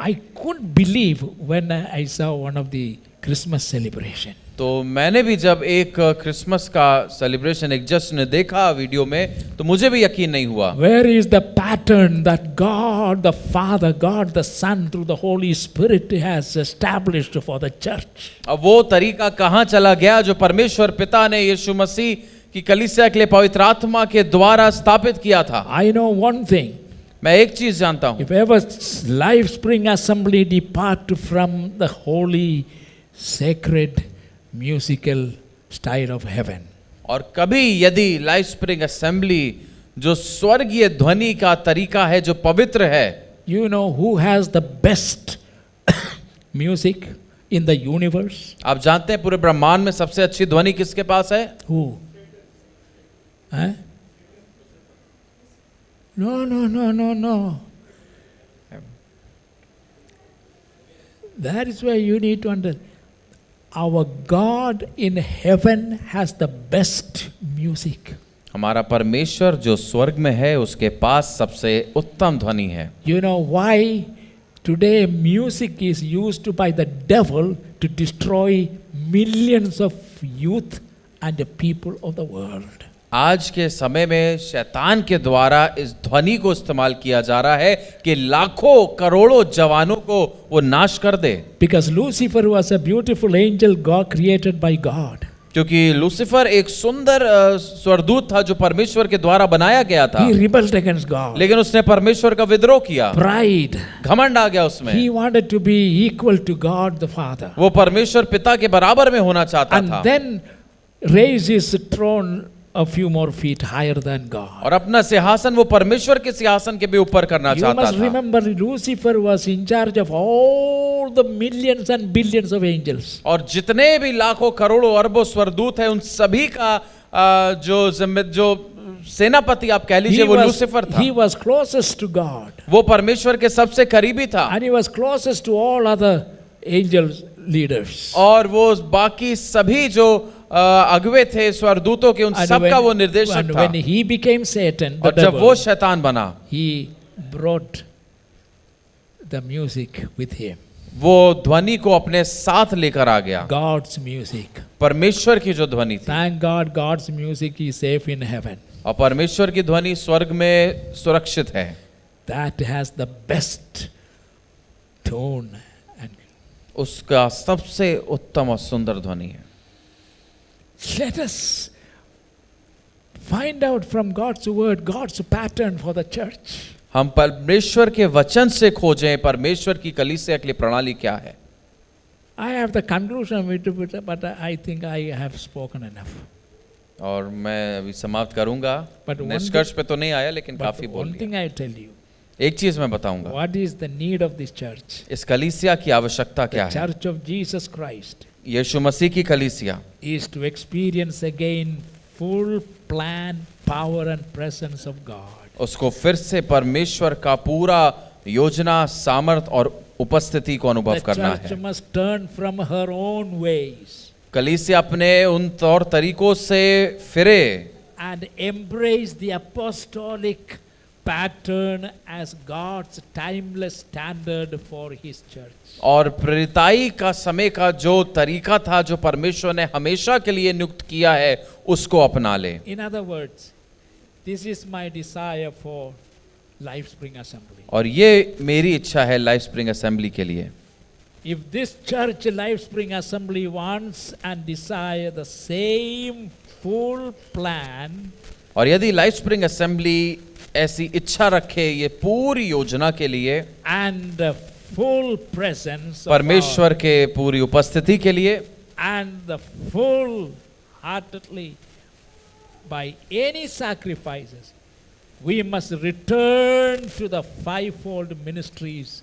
I couldn't believe when I saw one of the Christmas celebration. तो मैंने भी जब एक क्रिसमस का सेलिब्रेशन, एक जश्न देखा वीडियो में, तो मुझे भी यकीन नहीं हुआ। Where is the pattern that God the Father, God the Son through the Holy Spirit has established for the church? अब वो तरीका कहाँ चला गया जो परमेश्वर पिता ने यीशु मसीह की कलीसिया के लिए पवित्र आत्मा के द्वारा स्थापित किया था। I know one thing. मैं एक चीज जानता हूँ, If ever Life Spring Assembly depart from the holy, sacred, musical style of heaven, और कभी यदि लाइफ स्प्रिंग असेंबली जो स्वर्गीय ध्वनि का तरीका है, जो पवित्र है, you know who has the best music in the universe? आप जानते हैं पूरे ब्रह्मांड में सबसे अच्छी ध्वनि किसके पास है? Who? Huh? No. That is why you need to understand. Our God in heaven has the best music. हमारा परमेश्वर जो स्वर्ग में है उसके पास सबसे उत्तम ध्वनि है। You know why today music is used by the devil to destroy millions of youth and the people of the world? आज के समय में शैतान के द्वारा इस ध्वनि को इस्तेमाल किया जा रहा है कि लाखों करोड़ों जवानों को वो नाश कर दे। Because Lucifer was a beautiful angel God created by God. क्योंकि लूसीफर एक सुंदर स्वर्गदूत था जो परमेश्वर के द्वारा बनाया गया था, He rebelled against God. लेकिन उसने परमेश्वर का विद्रोह किया। Pride. घमंड आ गया उसमें। He wanted to be equal to God the Father. वो परमेश्वर पिता के बराबर में होना चाहता And था then raise his throne a few more feet higher than God. और अपना सिंहासन वो परमेश्वर के सिंहासन के भी ऊपर करना You चाहता must था। remember Lucifer was in charge of all the millions and billions of angels. और जितने भी लाखों करोड़ों अरबों स्वर्गदूत हैं उन सभी का जो सेनापति आप कह लीजिए वो लूसीफर था। He was closest to God. वो परमेश्वर के सबसे करीबी था And he was closest to all other angels leaders. और वो बाकी सभी जो अगुवे थे स्वर्गदूतों के उन And सब का वो when, निर्देशक and था। when he became Satan, the और जब वो devil, शैतान बना, he brought the music with him. वो ध्वनि को अपने साथ लेकर आ गया। God's music. परमेश्वर की जो ध्वनि थी, Thank God God's music is safe in heaven. और परमेश्वर की ध्वनि स्वर्ग में सुरक्षित है। That has the best tone. And उसका सबसे उत्तम और सुंदर ध्वनि है। let us find out from God's word, God's pattern for the church. हम परमेश्वर के वचन से खोजें परमेश्वर की कलीसिया के लिए प्रणाली क्या है। I have the conclusion with it, but I think I have spoken enough. और मैं अभी समाप्त करूंगा, But one निष्कर्ष पे तो नहीं आया लेकिन But काफी बोल one लिया। thing I tell you, एक चीज मैं बताऊंगा, what is the need of this church? इस कलीसिया की आवश्यकता क्या The है। church of Jesus Christ यीशु मसीह की कलीसिया is to experience again full plan, power and presence of God. उसको फिर से परमेश्वर का पूरा योजना, सामर्थ और उपस्थिति को अनुभव The करना church है। must turn from her own ways कलीसिया अपने उन तौर तरीकों से फिरे and embrace the apostolic pattern as God's timeless standard for His church. और प्रेरिताई का समय का जो तरीका था जो परमेश्वर ने हमेशा के लिए नियुक्त किया है उसको अपना ले। In other words, this is my desire for Life Spring Assembly. और ये मेरी इच्छा है लाइफ स्प्रिंग असेंबली के लिए। If this church, Life Spring Assembly, wants and desire the same full plan, और यदि लाइफ स्प्रिंग असेंबली ऐसी इच्छा रखे ये पूरी योजना के लिए and the full presence of परमेश्वर के पूरी उपस्थिति के लिए and the full heartedly by any sacrifices, we must return to the fivefold ministries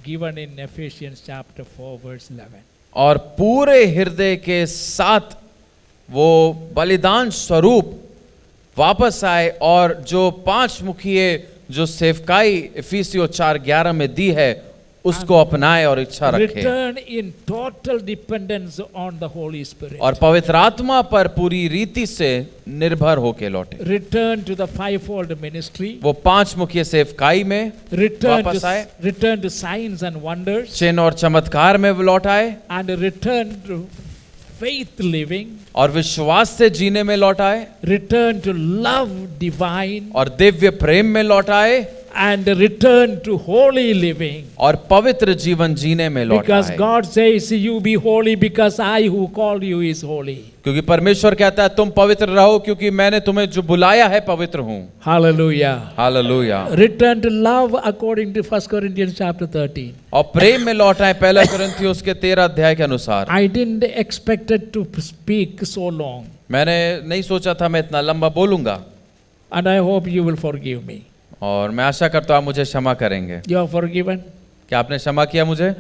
given in Ephesians chapter 4 verse 11. और पूरे हृदय के साथ वो बलिदान स्वरूप वापस आए और जो 5 मुखिए जो सेवकाई इफिसियों 4:11 में दी है उसको अपनाए और इच्छा रखे Return in total dependence on the Holy Spirit. और पवित्र आत्मा पर पूरी रीति से निर्भर होके लौटे। Return to the fivefold ministry. वो 5 मुखिय सेवकाई में वापस आए, Return to signs and wonders. चिन्ह और चमत्कार में वो लौट आए And return to faith living. और विश्वास से जीने में लौट आए Return to love divine. और दिव्य प्रेम में लौट आए And return to holy living. और पवित्र जीवन जीने में लौट Because आए। God says you be holy because I who called you is holy. क्योंकि परमेश्वर कहता है तुम पवित्र रहो क्योंकि मैंने तुम्हें जो बुलाया है पवित्र हूँ। Hallelujah. Hallelujah. Return to love according to 1 Corinthians chapter 13. और प्रेम में लौट आए 1 कुरिन्थियों उसके 13 अध्याय के अनुसार। I didn't expected to speak so long. मैंने नहीं सोचा था मैं इतना लंबा बोलूंगा And I hope you will forgive me. और मैं आशा करता हूँ आप मुझे क्षमा करेंगे। You are forgiven? क्या आपने क्षमा किया मुझे?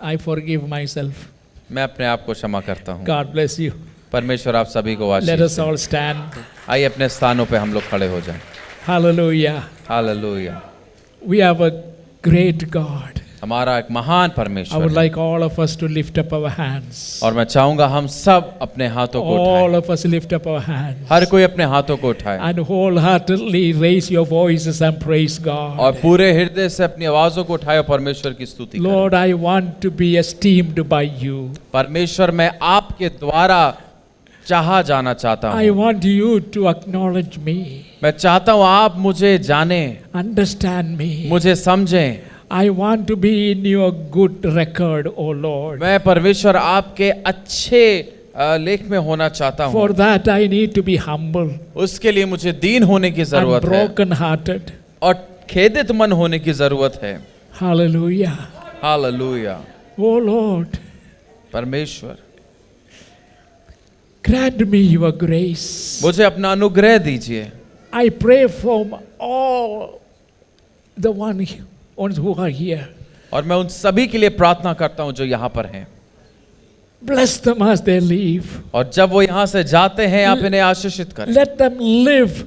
I forgive myself. मैं अपने आप को क्षमा करता हूँ। God bless you. परमेश्वर आप सभी को Let आशीष us दे। all stand. आइए अपने स्थानों पे हम लोग खड़े हो जाएं। Hallelujah. Hallelujah. We have a great God. हमारा एक महान I परमेश्वर would है। like all of us to lift up our hands. और मैं चाहूंगा हम सब अपने हाथों को All उठाएं। of us lift up our hands. हर कोई अपने हाथों को उठाए And wholeheartedly raise your voices and praise God. और पूरे हृदय से अपनी आवाजों को उठाए और परमेश्वर की स्तुति करें। Lord, I want to be esteemed by you. परमेश्वर मैं आपके द्वारा चाहा जाना चाहता I हूँ। want you to acknowledge me, मैं चाहता हूँ आप मुझे जाने, understand me. मुझे समझें। I want to be in your good record, O Lord. मैं परमेश्वर आपके अच्छे लेख में होना चाहता हूँ। For that I need to be humble उसके लिए मुझे दीन होने की and जरूरत है broken hearted. और खेदित मन होने की जरूरत है। Hallelujah. हालेलुया। Oh Lord, परमेश्वर grant me your grace. मुझे अपना अनुग्रह दीजिए। I pray for all the ones who are here. और मैं उन सभी के लिए प्रार्थना करता हूँ जो यहाँ पर हैं। Bless them as they leave. और जब वो यहाँ से जाते हैं आप इन्हें आशीषित करें Let them live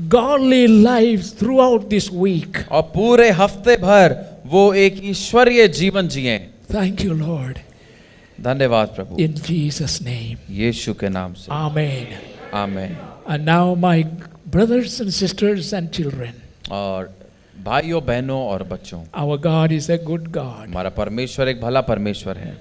godly lives throughout this week. और पूरे हफ्ते भर वो एक ईश्वरीय जीवन जिए। Thank you, Lord. धन्यवाद प्रभु, In Jesus' name. यीशु के नाम से Amen. आमीन। And now, my brothers and sisters and children, और भाइयों बहनों और बच्चों, our God is a good God. हमारा परमेश्वर एक भला परमेश्वर है।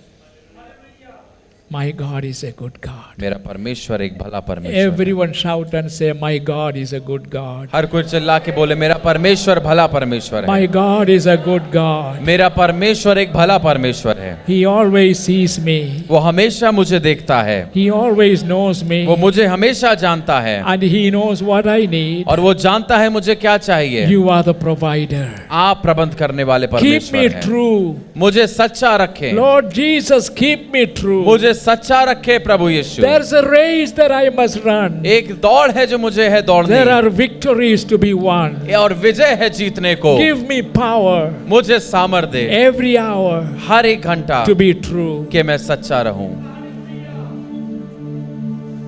My God is a good God. मेरा परमेश्वर एक भला परमेश्वर है। Everyone shout and say, My God is a good God. हर कोई चिल्ला के बोले मेरा परमेश्वर भला परमेश्वर है। My God is a good God. मेरा परमेश्वर एक भला परमेश्वर है। He always sees me. वो हमेशा मुझे देखता है। He always knows me. वो मुझे हमेशा जानता है And He knows what I need. और वो जानता है मुझे क्या चाहिए। You are the provider. आप प्रबंध करने वाले Keep परमेश्वर me हैं। true. मुझे सच्चा रखे। Lord Jesus, keep me true. मुझे सच्चा रखे प्रभु यीशु। There's a race that I must run. एक दौड़ है जो मुझे है दौड़नी। There are victories to be won. और विजय है जीतने को। Give me power मुझे सामर्थ दे every hour हर एक घंटा to be true. कि मैं सच्चा रहूं।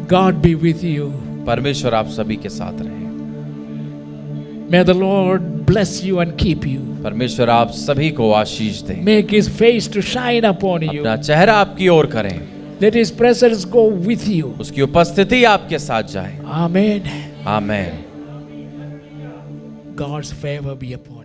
God be with you. परमेश्वर आप सभी के साथ रहे। May the Lord bless you and keep you. परमेश्वर आप सभी को आशीष दें। Make His face to shine upon you. अपना चेहरा आपकी ओर करें। Let His presence go with you. उसकी उपस्थिति आपके साथ जाए। Amen. Amen. God's favor be upon you.